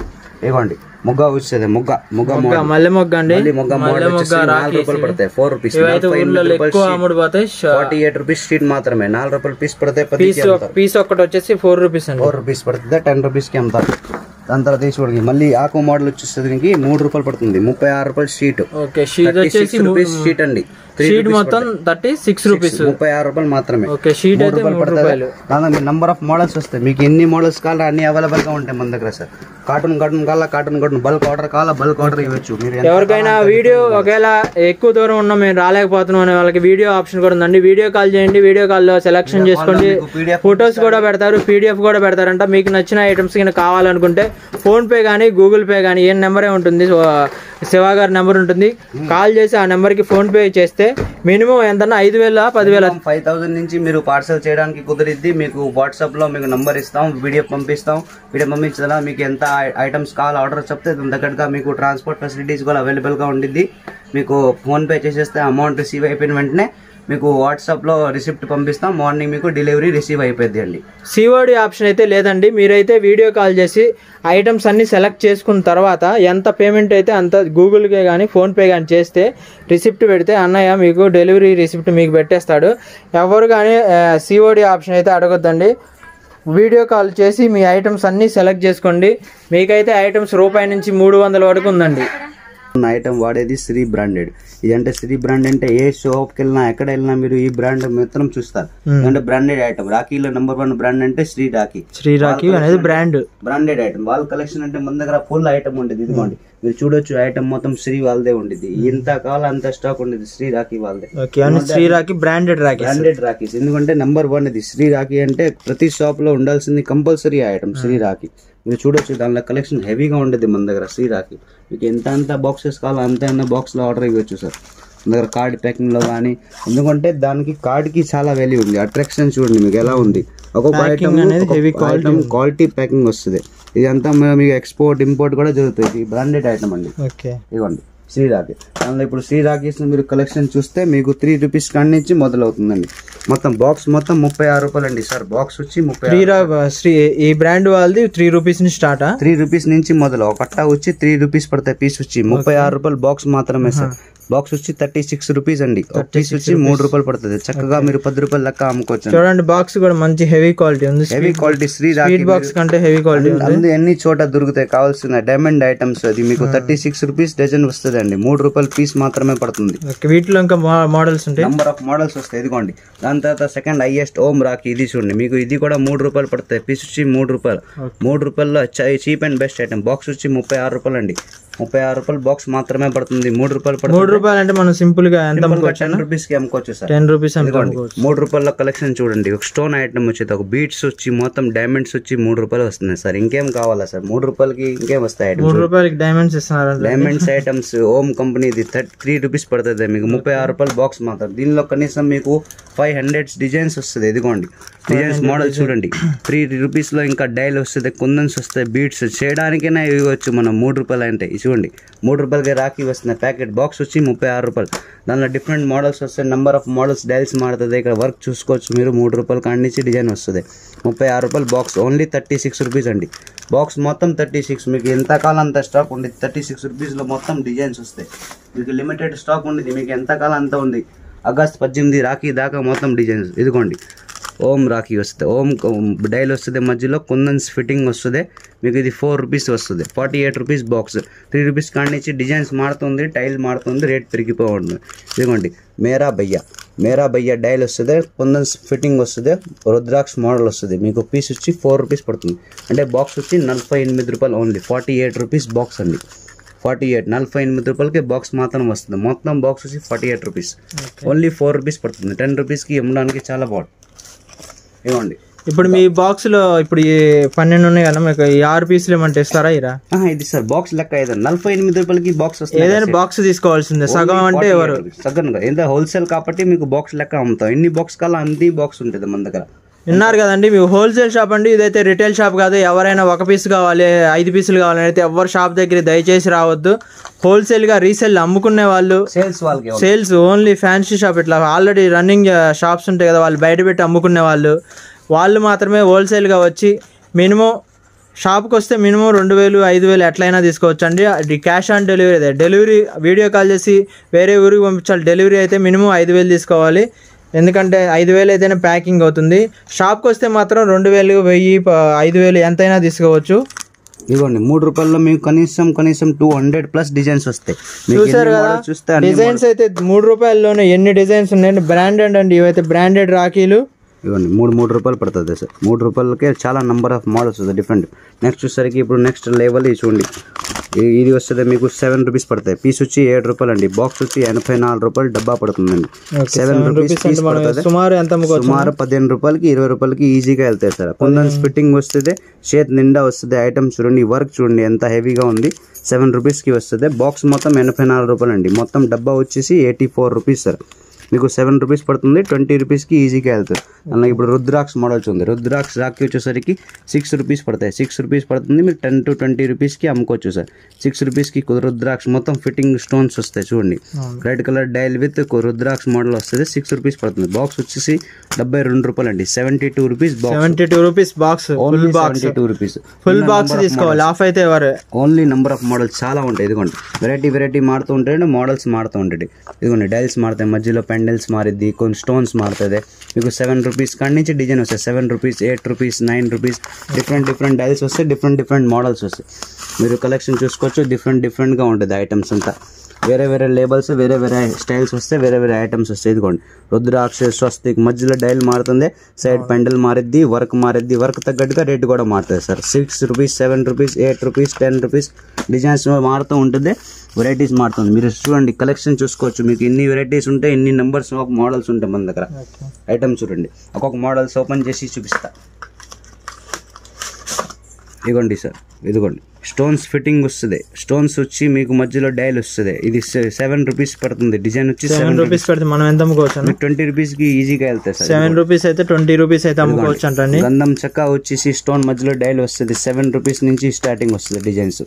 ఇవ్వండి, ముగ్గ వచ్చేది. ముగ్గ మల్లె మొగ్గ అండి. ముగ్గ మోడల్ వచ్చేసి 4 రూపాయలు పడతాయి. 4 రూపీస్. 48 రూపీస్ షీట్ మాత్రమే. 4 రూపాయలు పీస్ పడతాయి. పీస్ ఒక్కటి వచ్చేసి 4 రూపీస్ అండి. 4 రూపీస్ పడుతుంది. 10 రూపీస్ కి అమ్ముతారు. దాని తర్వాత తీసుకోవడానికి మళ్ళీ ఆకు మోడల్ వచ్చేసరికి 3 రూపాయలు పడుతుంది. 36 రూపాయలు షీట్. షీట్ వచ్చేసి షీట్ అండి. షీట్ మొత్తం 36 రూపీస్. 36 రూపాయలు మాత్రమే. షీట్ అయితే 3 రూపాయలు. దాని మీ నంబర్ ఆఫ్ మోడల్స్ వస్తాయి. మీకు ఎన్ని మోడల్స్ కావాలో అన్ని అవైలబుల్ గా ఉంటాయి మన దగ్గర సార్. కార్టూన్ కావాలా కార్టూన్, బల్క్ ఆర్డర్ కావాలా బల్క్ ఆర్డర్ ఇవ్వచ్చు. మీరు ఎవరికైనా వీడియో ఒకవేళ ఎక్కువ దూరం ఉన్నా మేము రాలేకపోతున్నాం అనే వాళ్ళకి వీడియో ఆప్షన్ కూడా ఉందండి. వీడియో కాల్ చేయండి. వీడియో కాల్లో సెలెక్షన్ చేసుకోండి. ఫొటోస్ కూడా పెడతారు, పీడిఎఫ్ కూడా పెడతారంట. మీకు నచ్చిన ఐటమ్స్ కింద కావాలనుకుంటే ఫోన్ పే కానీ గూగుల్ పే కానీ ఏ నెంబరే ఉంటుంది, శివ గారి నెంబర్ ఉంటుంది. కాల్ చేసి ఆ నెంబర్కి ఫోన్ పే చేస్తే మినిమం ఎంతన్నా 5,000 10,000 5,000 నుంచి మీరు పార్సల్ చేయడానికి కుదిరిద్ది. మీకు వాట్సాప్ లో మీకు నంబర్ ఇస్తాం, వీడియో పంపిస్తాం. వీడియో పంపించిన మీకు ఎంత ఐటమ్స్ కావాలి ఆర్డర్ చెప్తే దాని దగ్గరగా మీకు ట్రాన్స్పోర్ట్ ఫెసిలిటీస్ కూడా అవైలబుల్ గా ఉండిద్ది. మీకు ఫోన్ పే చేసేస్తే అమౌంట్ రిసీవ్ అయిపోయిన వెంటనే మీకు వాట్సాప్ లో రిసిప్ట్ పంపిస్తాం. మార్నింగ్ మీకు డెలివరీ రిసీవ్ అయిపోద్ది అండి. సిఓడి ఆప్షన్ అయితే లేదండి. మీరైతే వీడియో కాల్ చేసి ఐటమ్స్ అన్ని సెలెక్ట్ చేసుకున్న తర్వాత ఎంత పేమెంట్ అయితే అంత గూగుల్ పే కానీ ఫోన్ పే కానీ చేస్తే రిసిప్ట్ పెడితే అన్నయ్య మీకు డెలివరీ రిసిప్ట్ మీకు పెట్టేస్తాడు. ఎవరు కానీ సిఓడి ఆప్షన్ అయితే అడగొద్దండి. వీడియో కాల్ చేసి మీ ఐటమ్స్ అన్ని సెలెక్ట్ చేసుకోండి. మీకైతే ఐటమ్స్ రూపాయి నుంచి 300 వరకు ఉందండి. ఐటమ్ వాడేది శ్రీ బ్రాండెడ్. ఇదంటే శ్రీ బ్రాండ్ అంటే ఏ షాప్కి వెళ్ళినా ఎక్కడ వెళ్ళినా మీరు ఈ బ్రాండ్ మాత్రం చూస్తారు. అంటే బ్రాండెడ్ ఐటమ్. రాఖీలో నెంబర్ 1 బ్రాండ్ అంటే శ్రీ రాఖీ. శ్రీ రాఖీ అనేది బ్రాండెడ్ ఐటమ్. వాళ్ళ కలెక్షన్ అంటే మన దగ్గర ఫుల్ ఐటమ్ ఉండేది. ఇదిగోండి మీరు చూడొచ్చు, ఐటమ్ మొత్తం శ్రీ వాళ్ళదే ఉండేది. ఎంత కావాలో అంత స్టాక్ ఉండేది శ్రీ రాఖీ వాళ్ళదే. శ్రీ రాఖీ బ్రాండెడ్ రాఖీస్. ఎందుకంటే నెంబర్ 1 ఇది శ్రీ రాఖీ. అంటే ప్రతి షాప్ లో ఉండాల్సింది కంపల్సరీ ఐటమ్ శ్రీ రాఖీ. మీరు చూడొచ్చు, దానిలో కలెక్షన్ హెవీగా ఉండేది మన దగ్గర శ్రీ రాఖీ. మీకు ఎంత బాక్సెస్ కావాలో అంత బాక్స్ లో ఆర్డర్ ఇవ్వచ్చు సార్. మన దగ్గర కార్డ్ ప్యాకింగ్ లో కానీ, ఎందుకంటే దానికి కార్డ్ కి చాలా వాల్యూ ఉంది. అట్రాక్షన్ చూడండి మీకు ఎలా ఉంది. ఒక్కొక్క ఐటమ్ క్వాలిటీ ప్యాకింగ్ వస్తుంది. ఇదంతా మీకు ఎక్స్పోర్ట్ ఇంపోర్ట్ కూడా జరుగుతుంది. బ్రాండెడ్ ఐటమ్ అండి. ఇవ్వండి శ్రీ రాఖీ. దానిలో ఇప్పుడు శ్రీ రాఖీస్ మీరు కలెక్షన్ చూస్తే మీకు 3 రూపీస్ కాడి నుంచి మొదలవుతుందండి. మొత్తం బాక్స్ మొత్తం 36 రూపాయలు అండి సార్. బాక్స్ వచ్చి 36. ఈ బ్రాండ్ వాళ్ళది 3 రూపీస్ నుంచి స్టార్ట్. 3 రూపీస్ నుంచి మొదలు. ఒక కట్ట వచ్చి 3 రూపీస్ పడతాయి. పీస్ వచ్చి 36 రూపాయలు బాక్స్ మాత్రమే సార్. బాక్స్ వచ్చి 36 రూపీస్ అండి. పీస్ వచ్చి 3 రూపాయలు పడుతుంది. చక్కగా మీరు 10 రూపాయలు లెక్క అమ్ముకోవచ్చు. చూడండి బాక్స్ కూడా మంచి హెవీ క్వాలిటీ ఉంది. Heavy quality Sri rakhi box కంటే హెవీ క్వాలిటీ ఉంది. ఎన్ని చోట దొరుకుతాయి కావాల్సిన డైమండ్ ఐటమ్స్. అది మీకు 36 రూపీస్ డజన్ వస్తుంది అండి. 3 రూపాయలు పీస్ మాత్రమే పడుతుంది. వీటిలో ఇంకా మోడల్స్ ఉంటాయి, నంబర్ ఆఫ్ మోడల్స్ వస్తాయి. ఇదిగోండి. దాని తర్వాత సెకండ్ హైయెస్ట్ ఓం రాఖీ. ఇది చూడండి మీకు ఇది కూడా 3 రూపాయలు పడుతుంది. పీస్ వచ్చి 3 రూపాయలు. 3 రూపాయల్లో cheap and best item. Box వచ్చి 36 రూపాయలు అండి. 36 రూపాయలు బాక్స్ మాత్రమే పడుతుంది. 3 రూపాయలు పడుతుంది. 3 రూపాయలు అంటే మనం సింపుల్ గా ఎంత అమ్ముకోవచ్చు? 10 రూపీస్ కి అమ్ముకోవచ్చు సార్. 10 రూపీస్ అమ్ముకోవచ్చు. 3 రూపాయల కలెక్షన్ చూడండి. ఒక స్టోన్ ఐటమ్ వచ్చేది, ఒక బీట్స్ వచ్చి మొత్తం డైమండ్స్ వచ్చి 3 రూపాయలు వస్తున్నాయి సార్. ఇంకేం కావాలా సార్? 3 రూపాయలకి ఇంకేం వస్తాయి? 3 రూపాయలకి డైమండ్స్ ఇస్తున్నారు. డైమండ్స్ ఐటమ్స్ ఓమ్ కంపెనీది 3 రూపీస్ పడుతుంది మీకు. 36 రూపాయలు బాక్స్ మాత్రం. దీనిలో కనీసం మీకు 500 డిజైన్స్ వస్తుంది. ఇదిగోండి డిజైన్స్ మోడల్ చూడండి. 3 రూపీస్ లో ఇంకా డైల్ వస్తుంది, కుందన్స్ వస్తాయి, బీట్స్ చేయడానికైనా ఇవ్వచ్చు మనం. 3 రూపాయలు అంటే చూడండి 3 రూపాయలకి రాఖీ వస్తున్నాయి. ప్యాకెట్ బాక్స్ వచ్చి 36 రూపాయలు. దానిలో డిఫరెంట్ మోడల్స్ వస్తాయి, నెంబర్ ఆఫ్ మోడల్స్ డైల్స్ మారుతుంది. ఇక్కడ వర్క్ చూసుకోవచ్చు మీరు. 3 రూపాయలు కానించి డిజైన్ వస్తుంది. 36 రూపాయలు బాక్స్. ఓన్లీ 36 రూపీస్ అండి. బాక్స్ మొత్తం 36. మీకు ఎంతకాలం అంత స్టాక్ ఉంది. 36 రూపీస్లో మొత్తం డిజైన్స్ వస్తాయి. మీకు లిమిటెడ్ స్టాక్ ఉంది. మీకు ఎంతకాలం అంత ఉంది. ఆగస్ట్ 18 రాఖీ దాకా మొత్తం డిజైన్స్. ఇదిగోండి ఓం రాఖీ వస్తుంది. ఓం డైల్ వస్తుంది, మధ్యలో కుందన్స్ ఫిట్టింగ్ వస్తుంది. మీకు ఇది 4 రూపీస్ వస్తుంది. 48 రూపీస్ బాక్స్. 3 రూపీస్ కానించి డిజైన్స్ మారుతుంది, టైల్ మారుతుంది, రేట్ పెరిగిపోతుంది. ఇదిగోండి మేరా భయ్య డైల్ వస్తుంది, కుందన్స్ ఫిట్టింగ్ వస్తుంది, రుద్రాక్ష మోడల్ వస్తుంది. మీకు పీస్ వచ్చి 4 రూపీస్ పడుతుంది. అంటే బాక్స్ వచ్చి 48 రూపాయలు ఓన్లీ. 48 రూపీస్ బాక్స్ అండి. 48 రూపాయలకి బాక్స్ మాత్రం వస్తుంది. మొత్తం బాక్స్ వచ్చి 48 రూపీస్. ఓన్లీ 4 రూపీస్ పడుతుంది. 10 రూపీస్కి ఇవ్వడానికి చాలా బాగుంది. ఇవ్వండి. ఇప్పుడు మీ బాక్స్ లో ఇప్పుడు ఈ 12 ఉన్నాయి కదా, మీకు 6 పీసులు ఏమంటే ఇస్తారా? ఇరా ఇది సార్ బాక్స్ లెక్క. 48 రూపాయలకి బాక్స్ వస్తుంది. ఏదైనా బాక్స్ తీసుకోవాల్సిందే. సగం అంటే ఎవరు సగం ఎంత హోల్సేల్ కాబట్టి మీకు బాక్స్ లెక్క అమ్ముతాం. ఎన్ని బాక్స్ కావాలో అన్ని బాక్స్ ఉంటుంది మన దగ్గర. విన్నారు కదండి, మీ హోల్సేల్ షాప్ అండి. ఇదైతే రిటైల్ షాప్ కాదు. ఎవరైనా 1 పీస్ కావాలి, 5 పీసులు కావాలని అయితే ఎవరు షాప్ దగ్గర దయచేసి రావద్దు. హోల్సేల్గా రీసేల్ అమ్ముకునే వాళ్ళు, సేల్స్ ఓన్లీ ఫ్యాన్సీ షాప్, ఇట్లా ఆల్రెడీ రన్నింగ్ షాప్స్ ఉంటాయి కదా, వాళ్ళు బయట పెట్టి అమ్ముకునే వాళ్ళు మాత్రమే హోల్సేల్గా వచ్చి మినిమం షాప్కి వస్తే మినిమం 2000, 5000 ఎట్లయినా తీసుకోవచ్చు అండి. అది క్యాష్ ఆన్ డెలివరీ. అదే డెలివరీ వీడియో కాల్ చేసి వేరే ఊరికి పంపించాలి. డెలివరీ అయితే మినిమం 5000 తీసుకోవాలి. ఎందుకంటే 5000 అయితేనే ప్యాకింగ్ అవుతుంది. షాప్కి వస్తే మాత్రం 2000, 1000, 5000 ఎంతైనా తీసుకోవచ్చు. ఇదిగోండి 3 రూపాయల్లో మీకు కనీసం 200+ డిజైన్స్ వస్తాయి. చూసారు కదా డిజైన్స్ అయితే 3 రూపాయల్లోనే ఎన్ని డిజైన్స్ ఉన్నాయండి. బ్రాండెడ్ అండి, ఇవైతే బ్రాండెడ్ రాఖీలు. ఇవ్వండి 3 రూపాయలు పడుతుంది సార్. 3 రూపాయలకే చాలా నెంబర్ ఆఫ్ మోడల్స్ వస్తాయి డిఫరెంట్. నెక్స్ట్ వచ్చేసరికి ఇప్పుడు నెక్స్ట్ లెవెల్ ఇది చూడండి. ఇది వస్తుంది మీకు 7 రూపీస్ పడతాయి. పీస్ వచ్చి 7 రూపాయలు అండి. బాక్స్ వచ్చి 84 రూపాయలు డబ్బా పడుతుందండి. 7 రూపీస్ పీస్ పడుతుంది. సుమారు 15 రూపాయలకి 20 రూపాయలకి ఈజీగా వెళ్తాయి సార్. కుందన్స్ ఫిట్టింగ్ వస్తుంది, చేతి నిండా వస్తుంది. ఐటమ్ చూడండి, వర్క్ చూడండి ఎంత హెవీగా ఉంది. 7 రూపీస్కి వస్తుంది. బాక్స్ మొత్తం 84 రూపాయలు అండి. మొత్తం డబ్బా వచ్చేసి 84 రూపీస్ సార్. మీకు 7 రూపీస్ పడుతుంది. 20 రూపీస్కి ఈజీగా వెళ్తుంది. అలాగే ఇప్పుడు రుద్రాక్ష మోడల్స్ ఉంది. రుద్రాక్ష రాఖీ వచ్చేసరికి 6 రూపీస్ పడతాయి. 6 రూపీస్ పడుతుంది. మీరు 10 to 20 రూపీస్కి అమ్ముకోవచ్చు సార్. 6 రూపీస్కి రుద్రాక్ష మొత్తం ఫిట్టింగ్ స్టోన్స్ వస్తాయి చూడండి. Red colour dial with rudraksha model వస్తుంది. 6 రూపీస్ పడుతుంది. బాక్స్ వచ్చేసి 72 రూపాయలు అండి. 72 rupees box. 72 rupees box. Only 72 rupees. Full box తీసుకోవాలి. ఆఫ్ అయితే ఎవరు ఓన్లీ నెంబర్ ఆఫ్ మోడల్స్ చాలా ఉంటాయి. ఇదిగోండి వెరైటీ మారుతూ ఉంటాయి. మోడల్స్ మారుతూ ఉంటాయి. ఇదిగోండి డైల్స్ మారుతాయి, మధ్యలో పెండల్స్ మారిద్ది, కొన్ని స్టోన్స్ మారుతుంది. మీకు 7 రూపీస్ కాడి నుంచి డిజైన్ వస్తాయి. 7 రూపీస్, 8 రూపీస్, 9 రూపీస్ డిఫరెంట్ డైల్స్ వస్తాయి. డిఫరెంట్ మోడల్స్ వస్తాయి. మీరు కలెక్షన్ చూసుకోవచ్చు. డిఫరెంట్గా ఉంటుంది ఐటమ్స్ అంతా. వేరే లేబల్స్, వేరే స్టైల్స్ వస్తాయి, వేరే ఐటమ్స్ వస్తాయి. ఇదిగోండి రుద్రాక్ష, స్వస్తిక్ మధ్యలో డైల్ మారుతుంది, సైడ్ పెండల్ మారిద్ది, వర్క్ తగ్గట్టుగా రేట్ కూడా మారుతుంది sir. 6 rupees, 7 rupees, 8 rupees, 10 rupees designs మారుతూ ఉంటుంది. వెరైటీస్ మారుతుంది. మీరు చూడండి కలెక్షన్ చూసుకోవచ్చు. మీకు ఎన్ని వెరైటీస్ ఉంటాయి, ఎన్ని నెంబర్స్ ఆఫ్ మోడల్స్ ఉంటాయి మన దగ్గర. ఐటమ్ చూడండి, ఒక్కొక్క మోడల్స్ ఓపెన్ చేసి చూపిస్తా. ఇదిగోండి సార్, ఇదిగోండి స్టోన్స్ ఫిట్టింగ్ వస్తుంది. స్టోన్స్ వచ్చి మీకు మధ్యలో డైల్ వస్తుంది. ఇది 7 రూపీస్ పడుతుంది. డిజైన్ వచ్చి 7 రూపీస్ పడుతుంది. మనం ఎంత అమ్ముకోవచ్చు? 20 రూపీస్కి ఈజీగా వెళ్తాయి సార్. 7 రూపీస్ అయితే 20 రూపీస్ అయితే అమ్ముకోవచ్చు అంటండి. గంధం చెక్క వచ్చేసి స్టోన్ మధ్యలో డైల్ వస్తుంది. 7 రూపీస్ నుంచి స్టార్టింగ్ వస్తుంది డిజైన్స్.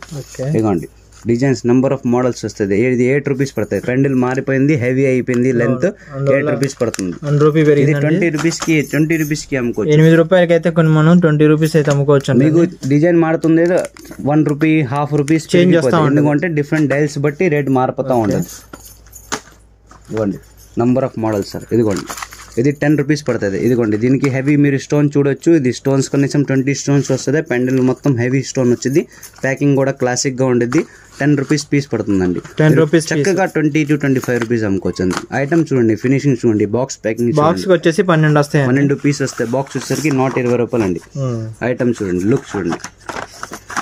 ఇదిగోండి డిజైన్స్ నెంబర్ ఆఫ్ మోడల్స్ వస్తుంది. ఇది 8 రూపీస్ పడుతుంది. పెండిల్ మారిపోయింది, హెవీ అయిపోయింది, లెంత్ 8 రూపీస్ పడుతుంది. 20 రూపీస్కి అమ్ముకోవచ్చు. 8 రూపాయలకి అయితే కొన్ని మనం 20 రూపీస్ అయితే అమ్ముకోవచ్చు. మీకు డిజైన్ మారుతుంది. 1 రూపీ, ½ రూపీస్ చేంజ్ చేస్తాం. ఎందుకంటే డిఫరెంట్ డైల్స్ బట్టి రేట్ మారిపోతూ ఉంటుంది. ఇదిగోండి నంబర్ ఆఫ్ మోడల్స్ సార్. ఇదిగోండి ఇది 10 రూపీస్ పడుతుంది. ఇదిగోండి దీనికి హెవీ మీరు స్టోన్ చూడొచ్చు. ఇది స్టోన్స్ కనీసం 20 స్టోన్స్ వస్తుంది. పెండల్ మొత్తం హెవీ స్టోన్ వచ్చింది. ప్యాకింగ్ కూడా క్లాసిక్గా ఉండేది. 10 రూపీస్ పీస్ పడుతుందండి. 10 రూపీస్ చక్కగా 20 to 25 రూపీస్ అమ్ముకోవచ్చు. ఐటమ్ చూడండి, ఫినిషింగ్ చూడండి, బాక్స్ ప్యాకింగ్. బాక్స్ వచ్చేసి 12 వస్తాయి. 12 పీస్ వస్తాయి. బాక్స్ వచ్చేసరికి 120 రూపాయలు అండి. ఐటమ్ చూడండి, లుక్ చూడండి,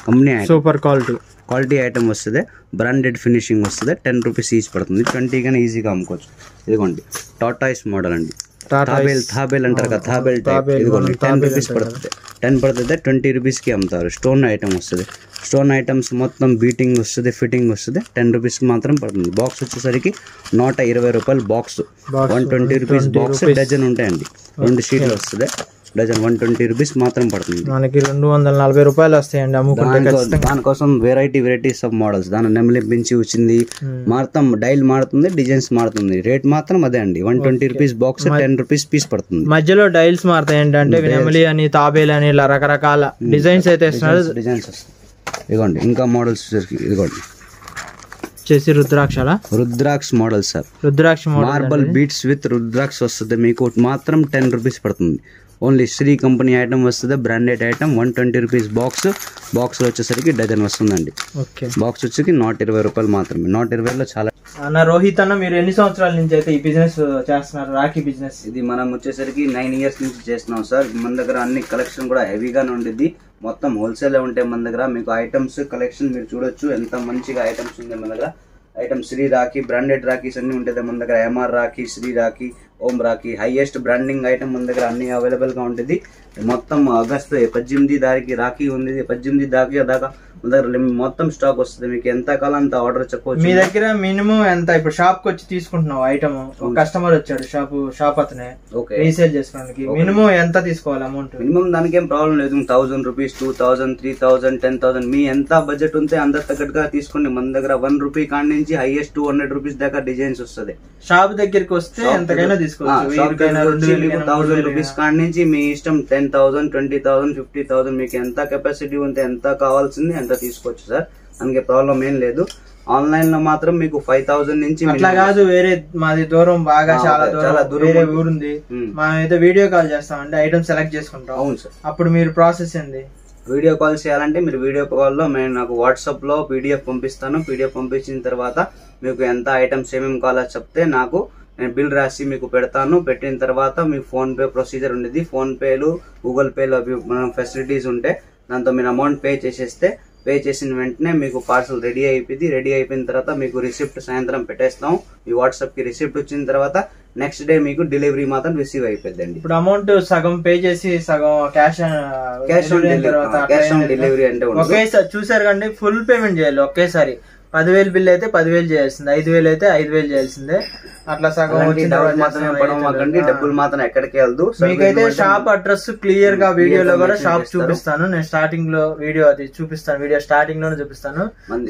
company super quality. Quality item వస్తుంది, బ్రాండెడ్ ఫినిషింగ్ వస్తుంది. 10 రూపీస్ ఈచ్ పడుతుంది. 20 కానీ ఈజీగా అమ్ముకోవచ్చు. ఇదిగోండి టాటాయిస్ మోడల్ అండి, థాబేల్ అంటారు కదా, థాబేల్ టైప్. ఇదిగోండి 10 రూపీస్ పడుతుంది. 10 పడుతుంది, 20 రూపీస్కి అమ్ముతారు. స్టోన్ ఐటమ్ వస్తుంది. స్టోన్ ఐటమ్స్ మొత్తం బీటింగ్ వస్తుంది, ఫిట్టింగ్ వస్తుంది. 10 రూపీస్కి మాత్రం పడుతుంది. బాక్స్ వచ్చేసరికి 120 రూపాయలు బాక్స్, 120 రూపీస్ బాక్స్. డజన్ ఉంటాయండి, 2 షీట్లు వస్తుంది. డజన్ 120 రూపీస్ మాత్రం పడుతుంది. మనకి 240 రూపాయలు వస్తాయండి అమ్ముకుంటే. దానికోసం వెరైటీస్ ఆఫ్ మోడల్స్, దాని నెమలి పెంచి వచ్చింది, మారుతాం, డైల్ మారుతుంది, డిజైన్స్ మారుతుంది. రేట్ మాత్రం అదే అండి, 120 రూపీస్ బాక్స్, 10 రూపీస్ పీస్ పడుతుంది. మధ్యలో డైల్స్ మారుతాయి ఏంటంటే నెమలి అని, తాబేల్ అని, ఇలా రకరకాల డిజైన్స్ అయితే ఇస్తున్నారు. డిజైన్స్ వస్తాయి. ఇదిగోండి ఇంకా మోడల్స్ ఇదిగోండి వచ్చేసి rudraksha model sir. Rudraksha marble beads with rudraksha వస్తుంది. మీకు మాత్రం 10 రూపీస్ పడుతుంది. ఓన్లీ శ్రీ కంపెనీ ఐటమ్ వస్తుంది, బ్రాండెడ్ ఐటమ్. 120 rupees box. బాక్స్లో వచ్చేసరికి డజన్ వస్తుందండి. బాక్స్ వచ్చేసి 120 రూపాయలు మాత్రమే. 120లో చాలా. అన్న రోహిత్ అన్న, మీరు ఎన్ని సంవత్సరాల నుంచి అయితే ఈ బిజినెస్ చేస్తున్నారు, రాఖీ బిజినెస్? ఇది మనం వచ్చేసరికి 9 ఇయర్స్ నుంచి చేస్తున్నాం సార్. మన దగ్గర అన్ని కలెక్షన్ కూడా హెవీగానే ఉండేది. మొత్తం హోల్సేల్ ఉంటాయి మన దగ్గర. మీకు ఐటమ్స్ కలెక్షన్ మీరు చూడొచ్చు, ఎంత మంచిగా ఐటమ్స్ ఉంది మన దగ్గర. ఐటమ్ శ్రీ రాఖీ, బ్రాండెడ్ రాఖీస్ అన్ని ఉంటుంది మన దగ్గర. ఎంఆర్ రాఖీ, శ్రీ రాఖీ, ఓం రాఖీ, హైయెస్ట్ బ్రాండింగ్ ఐటమ్ మన దగ్గర అన్ని అవైలబుల్ గా ఉంటుంది. మొత్తం ఆగస్టు 18 తారీఖు రాఖీ ఉంది. 18 దాకా మన దగ్గర మొత్తం స్టాక్ వస్తుంది. మీకు ఎంత కాలం అంత ఆర్డర్ చెప్పవచ్చు. మీ దగ్గర మినిమం ఎంత? ఇప్పుడు షాప్ కి వచ్చి తీసుకుంటున్నావు ఐటమ్, కస్టమర్ వచ్చాడు షాప్ అతనే రీసేల్ చేసుకోవడానికి, మినిమం ఎంత తీసుకోవాలి అమౌంట్? మినిమం దానికి ఏం ప్రాబ్లం లేదు. 1000 రూపీస్, 2000, 3000, 10,000 మీ ఎంత బడ్జెట్ ఉంటే అంత తగ్గట్టుగా తీసుకోండి. మన దగ్గర 1 రూపీ కాడి నుంచి హైయెస్ట్ 200 రూపీస్ దాకా డిజైన్స్ వస్తుంది. షాప్ దగ్గరికి వస్తే ఎంతకైనా తీసుకోవచ్చు. 1000 రూపీస్ కాడి నుంచి మీ ఇష్టం. 10,000, 20,000, 50,000 మీకు ఎంత కెపాసిటీ ఉంటే ఎంత కావాల్సింది ఎంత తీసుకోవచ్చు సార్. దానికి ప్రాబ్లం ఏం లేదు. ఆన్లైన్ లో మాత్రం మీకు 5,000 నుంచి. అట్లా కాదు, వేరే మాది దూరం, బాగా చాలా దూరం, వేరే ఊరుంది, మనం అయితే వీడియో కాల్ చేస్తామంటే ఐటమ్ సెలెక్ట్ చేసుకుంటాం. అవును సార్. అప్పుడు మీరు ప్రాసెస్ ఏంది? వీడియో కాల్ చేయాలంటే మీరు వీడియో కాల్లో నాకు వాట్సాప్ లో PDF పంపిస్తాను. PDF పంపించిన తర్వాత మీకు ఎంత ఐటమ్స్ ఏమేమి కావాలో చెప్తే నాకు నేను బిల్ రాసి మీకు పెడతాను. పెట్టిన తర్వాత మీకు ఫోన్ పే ప్రొసీజర్ ఉండేది. ఫోన్ పేలు, గూగుల్ పేలు అవి మనం ఫెసిలిటీస్ ఉంటే దాంతో మీరు అమౌంట్ పే చేసేస్తే, పే చేసిన వెంటనే మీకు పార్సల్ రెడీ అయిపోయింది. రెడీ అయిపోయిన తర్వాత మీకు రిసిప్ట్ సాయంత్రం పెట్టేస్తాం. మీ వాట్సాప్ కి రిసిప్ట్ వచ్చిన తర్వాత నెక్స్ట్ డే మీకు డెలివరీ మాత్రం రిసీవ్ అయిపోద్దండి. ఇప్పుడు అమౌంట్ సగం పే చేసి సగం క్యాష్ ఆన్ డెలివరీ అంటే ఒకేసారి చూసారు కండి, ఫుల్ పేమెంట్ చేయాలి ఒకేసారి. 10,000 బిల్ అయితే 10,000 చేయాల్సిందే, 5,000 అయితే 5,000 చేయాల్సిందే. అట్లా సగం డబ్బులు మాత్రం ఎక్కడికి వెళ్దు. మీకైతే షాప్ అడ్రస్ క్లియర్ గా వీడియోలో కూడా షాప్ చూపిస్తాను. నేను స్టార్టింగ్ లో వీడియో అది చూపిస్తాను, వీడియో స్టార్టింగ్ లోనే చూపిస్తాను.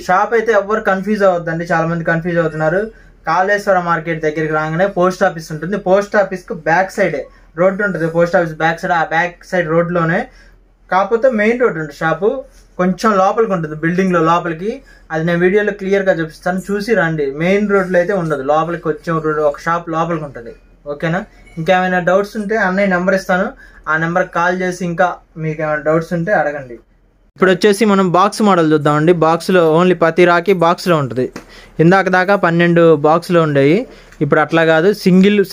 షాప్ అయితే ఎవరు కన్ఫ్యూజ్ అవ్వద్దండి, చాలా మంది కన్ఫ్యూజ్ అవుతున్నారు. కాళేశ్వర మార్కెట్ దగ్గరికి రాగానే పోస్ట్ ఆఫీస్ ఉంటుంది. పోస్ట్ ఆఫీస్ కు బ్యాక్ సైడ్ రోడ్డు ఉంటుంది. పోస్ట్ ఆఫీస్ బ్యాక్ సైడ్, ఆ బ్యాక్ సైడ్ రోడ్ లోనే, కాకపోతే మెయిన్ రోడ్ ఉంటుంది. షాపు కొంచెం లోపలికి ఉంటుంది, బిల్డింగ్ లో లోపలికి. అది నేను వీడియోలో క్లియర్ గా చూపిస్తాను, చూసి రండి. మెయిన్ రోడ్ లో అయితే ఉండదు, లోపలికి వచ్చే రోడ్ ఒక షాప్ లోపలికి ఉంటుంది. ఓకేనా? ఇంకేమైనా డౌట్స్ ఉంటే అన్నయ్య నెంబర్ ఇస్తాను, ఆ నెంబర్ కాల్ చేసి ఇంకా మీకు ఏమైనా డౌట్స్ ఉంటే అడగండి. ఇప్పుడు వచ్చేసి మనం బాక్స్ మోడల్ చూద్దామండి. బాక్స్లో ఓన్లీ ప్రతి రాకి బాక్స్లో ఉంటుంది. ఇందాక దాకా 12 బాక్స్లో ఉండేవి, ఇప్పుడు అట్లా కాదు,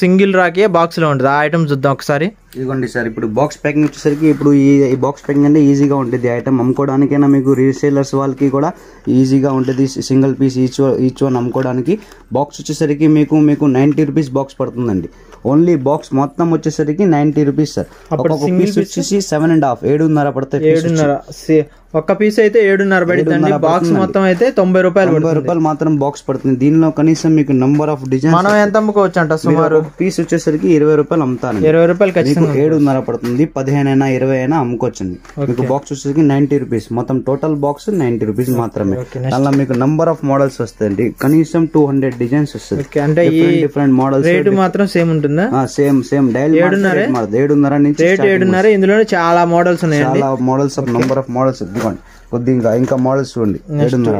సింగిల్ రాకే బాక్స్లో ఉంటుంది. ఆ ఐటమ్ చూద్దాం ఒకసారి. ఇదిగోండి సార్, ఇప్పుడు బాక్స్ ప్యాకింగ్ వచ్చేసరికి ఇప్పుడు ఈ బాక్స్ ప్యాకింగ్ అంటే ఈజీగా ఉంటుంది. ఐటమ్ అమ్ముకోవడానికైనా మీకు రీసేలర్స్ వాళ్ళకి కూడా ఈజీగా ఉంటుంది. సింగిల్ పీస్ ఈచ్ వన్ అమ్ముకోవడానికి. బాక్స్ వచ్చేసరికి మీకు 90 రూపీస్ బాక్స్ పడుతుందండి. ఓన్లీ బాక్స్ మొత్తం వచ్చేసరికి 90 రూపీస్ సార్. ఒక్కొక్క పీస్ వచ్చేసి 7.5 7.5 పడతాయి. 7.5 ఒక్క పీస్ అయితే 7.5 పడుతుంది. బాక్స్ మొత్తం అయితే 90 రూపాయలు. 90 రూపాయలు మాత్రం బాక్స్ పడుతుంది. దీనిలో కనీసం మీకు నంబర్ ఆఫ్ డిజైన్ మనం ఎంత అమ్ముకోవచ్చు అంట? సుమారు పీస్ వచ్చేసరికి 20 రూపాయలు అమ్ముతాను. 20 రూపాయలు 7.5 పడుతుంది. 15 అయినా 20 అయినా అమ్ముకోవచ్చండి. మీకు బాక్స్ వచ్చేసరికి 90 రూపీస్. మొత్తం టోటల్ బాక్స్ 90 రూపీస్ మాత్రమే. దానిలో మీకు నంబర్ ఆఫ్ మోడల్స్ వస్తాయండి. కనీసం 200 డిజైన్స్ వస్తుంది. అంటే డిఫరెంట్ మోడల్స్. రేట్ మాత్రం సేమ్ ఉంటుందా? సేమ్ డైలీ 7.5 నుంచి రేట్ 7.5. ఇందులో చాలా మోడల్స్ ఉన్నాయి, చాలా models of number of models. ఇదిగోండి కొద్దిగా ఇంకా మోడల్స్ చూడండి.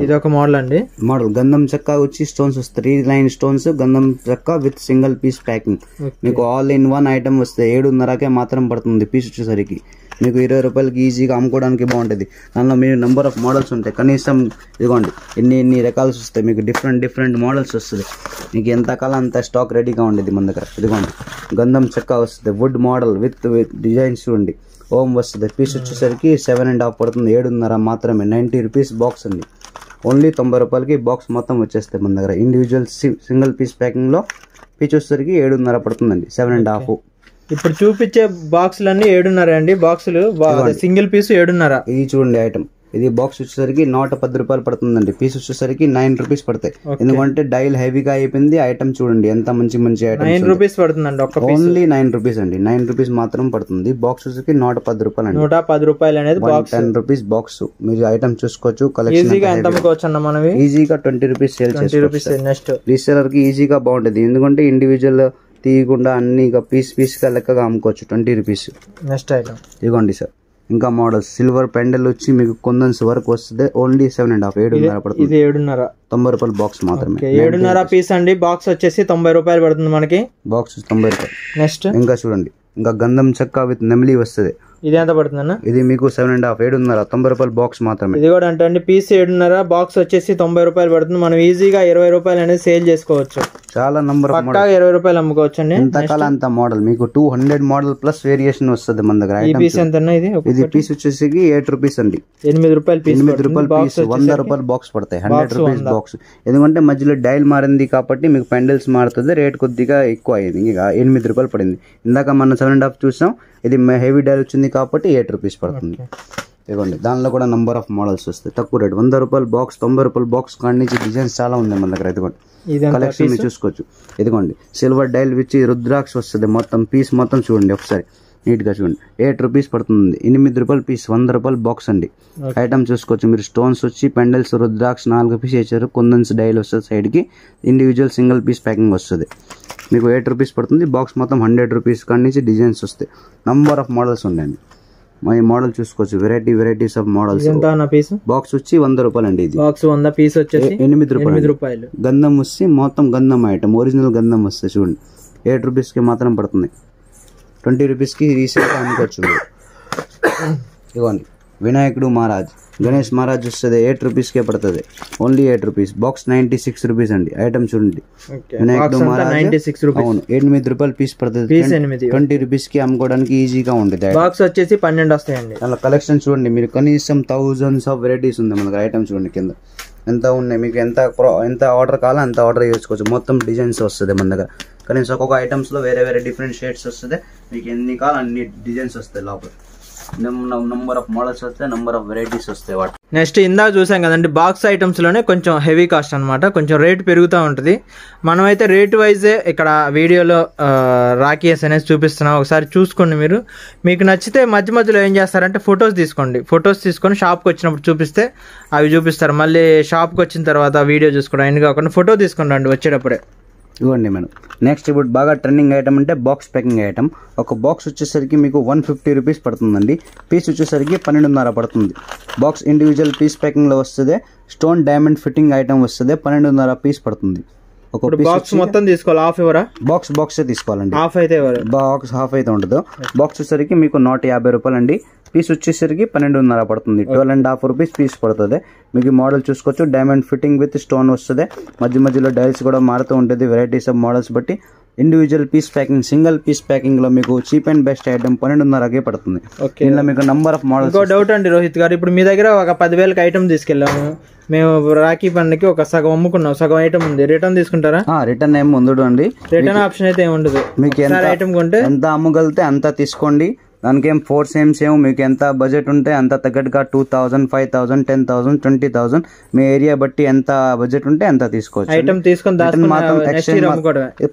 ఇది ఒక మోడల్ అండి. మోడల్ గంధం చెక్క వచ్చి స్టోన్స్ వస్తాయి, 3 లైన్ స్టోన్స్ గంధం చెక్క విత్ సింగిల్ పీస్ ప్యాకింగ్. మీకు ఆల్ ఇన్ వన్ ఐటమ్ వస్తాయి. 7.5కే మాత్రం పడుతుంది పీస్ వచ్చేసరికి. మీకు 20 రూపాయలకి ఈజీగా అమ్ముకోవడానికి బాగుంటుంది. దానిలో మీరు నెంబర్ ఆఫ్ మోడల్స్ ఉంటాయి. కనీసం ఇదిగోండి ఎన్ని రకాల్స్ వస్తాయి. మీకు డిఫరెంట్ మోడల్స్ వస్తుంది. మీకు ఎంత కాలం అంత స్టాక్ రెడీగా ఉండేది మన దగ్గర. ఇదిగోండి గంధం చెక్క వస్తుంది, వుడ్ మోడల్ విత్ డిజైన్స్ చూడండి. ఓం వస్తుంది. పీస్ వచ్చేసరికి 7.5 పడుతుంది. 7.5 మాత్రమే. 90 రూపీస్ బాక్స్ అండి. ఓన్లీ 90 రూపాయలకి బాక్స్ మొత్తం వచ్చేస్తాయి మన దగ్గర. ఇండివిజువల్ సింగిల్ పీస్ ప్యాకింగ్లో పీస్ వచ్చేసరికి 7.5 పడుతుందండి, 7.5. ఇప్పుడు చూపించే బాక్సులన్నీ 7.5 అండి. బాక్సులు సింగిల్ పీస్ 7.5. ఇది చూడండి ఐటమ్, ఇది బాక్స్ వచ్చేసరికి 110 రూపాయలు పడుతుందండి. పీస్ వచ్చేసరికి 9 రూపీస్ పడతాయి. ఎందుకంటే డైల్ హెవీగా అయిపోయింది. ఐటమ్ చూడండి ఎంత మంచి మంచి ఐటమ్. 9 రూపీస్ పడుతుందండి ఒక్క పీస్. ఓన్లీ 9 రూపీస్ అండి, 9 రూపీస్ మాత్రం పడుతుంది. బాక్స్ వచ్చేసరికి 110 రూపాయలు అండి. 110 రూపాయలు అనేది బాక్స్. 10 rupees box. మీరు ఐటమ్ చూసుకోవచ్చు. కలెక్షన్ ఈజీగా ఎంత అమ్ముకోవచ్చు అన్న మనం? ఈజీగా 20 రూపీస్ సేల్ చేసుకోవచ్చు. నెక్స్ట్ రీసేలర్ కి ఈజీగా బాగుంటది, ఎందుకంటే ఇండివిజువల్ తీయకుండా అన్ని పీస్ గా లెక్కగా అమ్ముకోవచ్చు 20 రూపీస్. నెక్స్ట్ ఐటమ్ ఇదిగోండి సార్. ఇంకా మోడల్స్ సిల్వర్ పెండల్ వచ్చి మీకు కొందన్స్ వరకు వస్తుంది. ఓన్లీ 7.5, 7.5 పడుతుంది. ఇది 7.5, 90 రూపాయలు బాక్స్ మాత్రమే. 7.5 పీస్ అండి. బాక్స్ వచ్చేసి 90 రూపాయలు పడుతుంది మనకి. బాక్స్ 90 రూపాయలు. నెక్స్ట్ ఇంకా చూడండి, ఇంకా గంధం చెక్క విత్ నెమిలి వస్తుంది. ఇది ఎంత పడుతుంది అన్న? ఇది మీకు 7.5, 7.5, 90 రూపాయలు బాక్స్ మాత్రమే. ఇది కూడా అంటే అండి పీస్ 7.5, బాక్స్ వచ్చేసి 90 రూపాయలు పడుతుంది. మనం ఈజీగా 20 రూపాయలు అనేది సేల్ చేసుకోవచ్చు. చాలా నంబర్ ఆఫ్ మోడల్, 20 రూపాయలు అమ్ముకోవచ్చు అండి. ఎంతకాల అంత మోడల్ మీకు 200 మోడల్ ప్లస్ వేరియేషన్ వస్తుంది మన దగ్గర. ఈ పీస్ ఎంత? ఇది పీస్ వచ్చేసి 8 రూపీస్ అండి. 8 రూపాయలు పీస్. 8 రూపాయలు పీస్, 100 రూపాయలు బాక్స్ పడతాయి. 100 రూపీస్ బాక్స్. ఎందుకంటే మధ్యలో డైల్ మారింది కాబట్టి మీకు పెండల్స్ మారుతుంది, రేట్ కొద్దిగా ఎక్కువ అయింది. ఇక 8 రూపాయలు పడింది. ఇందాక మనం 7.5 చూసాం, ఇది హెవీ డైల్ వచ్చింది కాబట్టి 8 రూపీస్ పడుతుంది. ఇదిగోండి, దానిలో కూడా నంబర్ ఆఫ్ మోడల్స్ వస్తాయి. తక్కువ రేట్ 100 రూపాయలు బాక్స్, 90 రూపాయలు బాక్స్ కాడి నుంచి డిజైన్స్ చాలా ఉంది మన దగ్గర. ఇదిగోండి కలెక్షన్ మీరు చూసుకోవచ్చు. ఇదిగోండి సిల్వర్ డైల్ విచ్చి రుద్రాక్ష వస్తుంది. మొత్తం పీస్ మొత్తం చూడండి ఒకసారి నీట్ గా చూడండి. 8 రూపీస్ పడుతుంది. 8 రూపాయలు పీస్, 100 రూపాయలు బాక్స్ అండి. ఐటమ్ చూసుకోవచ్చు మీరు. స్టోన్స్ వచ్చి పెండల్స్ రుద్రాక్ష 4 పీస్ ఇచ్చారు. కొందన్స్ డైల్ వస్తుంది సైడ్ కి. ఇండివిజువల్ సింగిల్ పీస్ ప్యాకింగ్ వస్తుంది. మీకు 8 రూపీస్ పడుతుంది. బాక్స్ మొత్తం 100 రూపీస్ కాడి నుంచి డిజైన్స్ వస్తాయి. నంబర్ ఆఫ్ మోడల్స్ ఉన్నాయండి. ఈ మోడల్ చూసుకోవచ్చు. Varieties of models. బాక్స్ వచ్చి 100 రూపాయలు అండి. ఇది బాక్స్ 100 పీస్ వచ్చేసి 8 రూపాయలు. గంధం వచ్చి మొత్తం గంధం ఐటమ్, ఒరిజినల్ గంధం వస్తుంది చూడండి. 8 రూపీస్ కి మాత్రం పడుతుంది. 20 రూపీస్ కి రీసేల్ అమ్ముకోవచ్చు. ఇదిగోండి వినాయకుడు మహారాజ్, గణేష్ మహారాజ్ వస్తుంది. 8 రూపీస్ కే పడుతుంది. Only 8 rupees. బాక్స్ 96 రూపీస్ అండి. ఐటమ్ చూడండి. వినాయకుడు మహారాజ్ 96 రూపీస్. అవును, 8 రూపాయలు పీస్ పడుతుంది. 20 రూపీస్ కి అమ్ముకోవడానికి ఈజీగా ఉంటుంది. బాక్స్ వచ్చేసి 12 వస్తాయండి. అలా కలెక్షన్ చూడండి మీరు. కనీసం థౌజండ్స్ ఆఫ్ వెరైటీస్ ఉంది మనకి. ఐటమ్ చూడండి కింద ఎంత ఉన్నాయి. మీకు ఎంత ఆర్డర్ కావాలో అంత ఆర్డర్ చేసుకోవచ్చు. మొత్తం డిజైన్స్ వస్తుంది మన దగ్గర. కనీసం ఒక్కొక్క ఐటమ్స్ లో వేరే డిఫరెంట్ షేడ్స్ వస్తుంది. మీకు ఎన్ని కావాలి అన్ని డిజైన్స్ వస్తాయి లోపల. నంబర్ ఆఫ్ మోడల్స్ వస్తాయి, నంబర్ ఆఫ్ వెరైటీస్ వస్తాయి వాటి. నెక్స్ట్ ఇందాక చూసాం కదండి, బాక్స్ ఐటమ్స్ లోనే కొంచెం హెవీ కాస్ట్ అనమాట. కొంచెం రేట్ పెరుగుతూ ఉంటుంది. మనమైతే రేట్ వైజే ఇక్కడ వీడియోలో రాకీస్ అనేది చూపిస్తున్నాం. ఒకసారి చూసుకోండి మీరు. మీకు నచ్చితే మధ్యలో ఏం చేస్తారంటే ఫొటోస్ తీసుకోండి. ఫొటోస్ తీసుకొని షాప్కి వచ్చినప్పుడు చూపిస్తే అవి చూపిస్తారు. మళ్ళీ షాప్కి వచ్చిన తర్వాత వీడియో చూసుకోవడం అన్ని కాకుండా ఫోటో తీసుకొని రండి వచ్చేటప్పుడే. ఇవ్వండి మేడం. నెక్స్ట్ ఇప్పుడు బాగా ట్రెండింగ్ ఐటమ్ అంటే బాక్స్ ప్యాకింగ్ ఐటమ్. ఒక బాక్స్ వచ్చేసరికి మీకు 150 రూపీస్ పడుతుందండి. పీస్ వచ్చేసరికి 12.5 పడుతుంది. బాక్స్ ఇండివిజువల్ పీస్ ప్యాకింగ్ లో వస్తుంది. స్టోన్ డైమండ్ ఫిట్టింగ్ ఐటమ్ వస్తుంది. 12.5 పీస్ పడుతుంది. ఒక బాక్స్ మొత్తం తీసుకోవాలి. హాఫ్ ఎవరా? బాక్స్ తీసుకోవాలండి. హాఫ్ అయితే బాక్స్ హాఫ్ అయితే ఉండదు. బాక్స్ వచ్చేసరికి మీకు 150 రూపాయలు అండి. పీస్ వచ్చేసరికి 12.5 పడుతుంది. 12.5 రూపీస్ పీస్ పడుతుంది. మీకు మోడల్ చూసుకోవచ్చు. డైమండ్ ఫిట్టింగ్ విత్ స్టోన్ వస్తుంది. మధ్యలో డైల్స్ కూడా మారుతూ ఉంటుంది. వెరైటీస్ ఆఫ్ మోడల్స్ బట్టి individual piece packing, single piece packing లో మీకు చీప్ అండ్ బెస్ట్ ఐటమ్ 12.5కే పడుతుంది. ఇందులో మీకు నంబర్ ఆఫ్ మోడల్స్. ఇంకో డౌట్ అండి రోహిత్ గారు, ఇప్పుడు మీ దగ్గర ఒక 10,000కి ఐటమ్ తీసుకెళ్ళాము మేము. రాఖీ పండుగకి ఒక సగం అమ్ముకున్నాం, సగం ఐటమ్ ఉంది. రిటర్న్ తీసుకుంటారా? రిటర్న్ ఏమి ఉండదు అండి. రిటర్న్ ఆప్షన్ అయితే ఏమి ఉండదు. మీకు ఐటమ్ కొంటే ఎంత అమ్మగలితే అంత తీసుకోండి. దానికి ఏం ఫోర్ సేమ్స్ ఏమో. మీకు ఎంత బడ్జెట్ ఉంటే అంత తగ్గట్టుగా 2,000, 5,000, 10,000, 20,000 మీ ఏరియా బట్టి ఎంత బడ్జెట్ ఉంటే అంత తీసుకోవచ్చు. ఐటమ్ తీసుకొని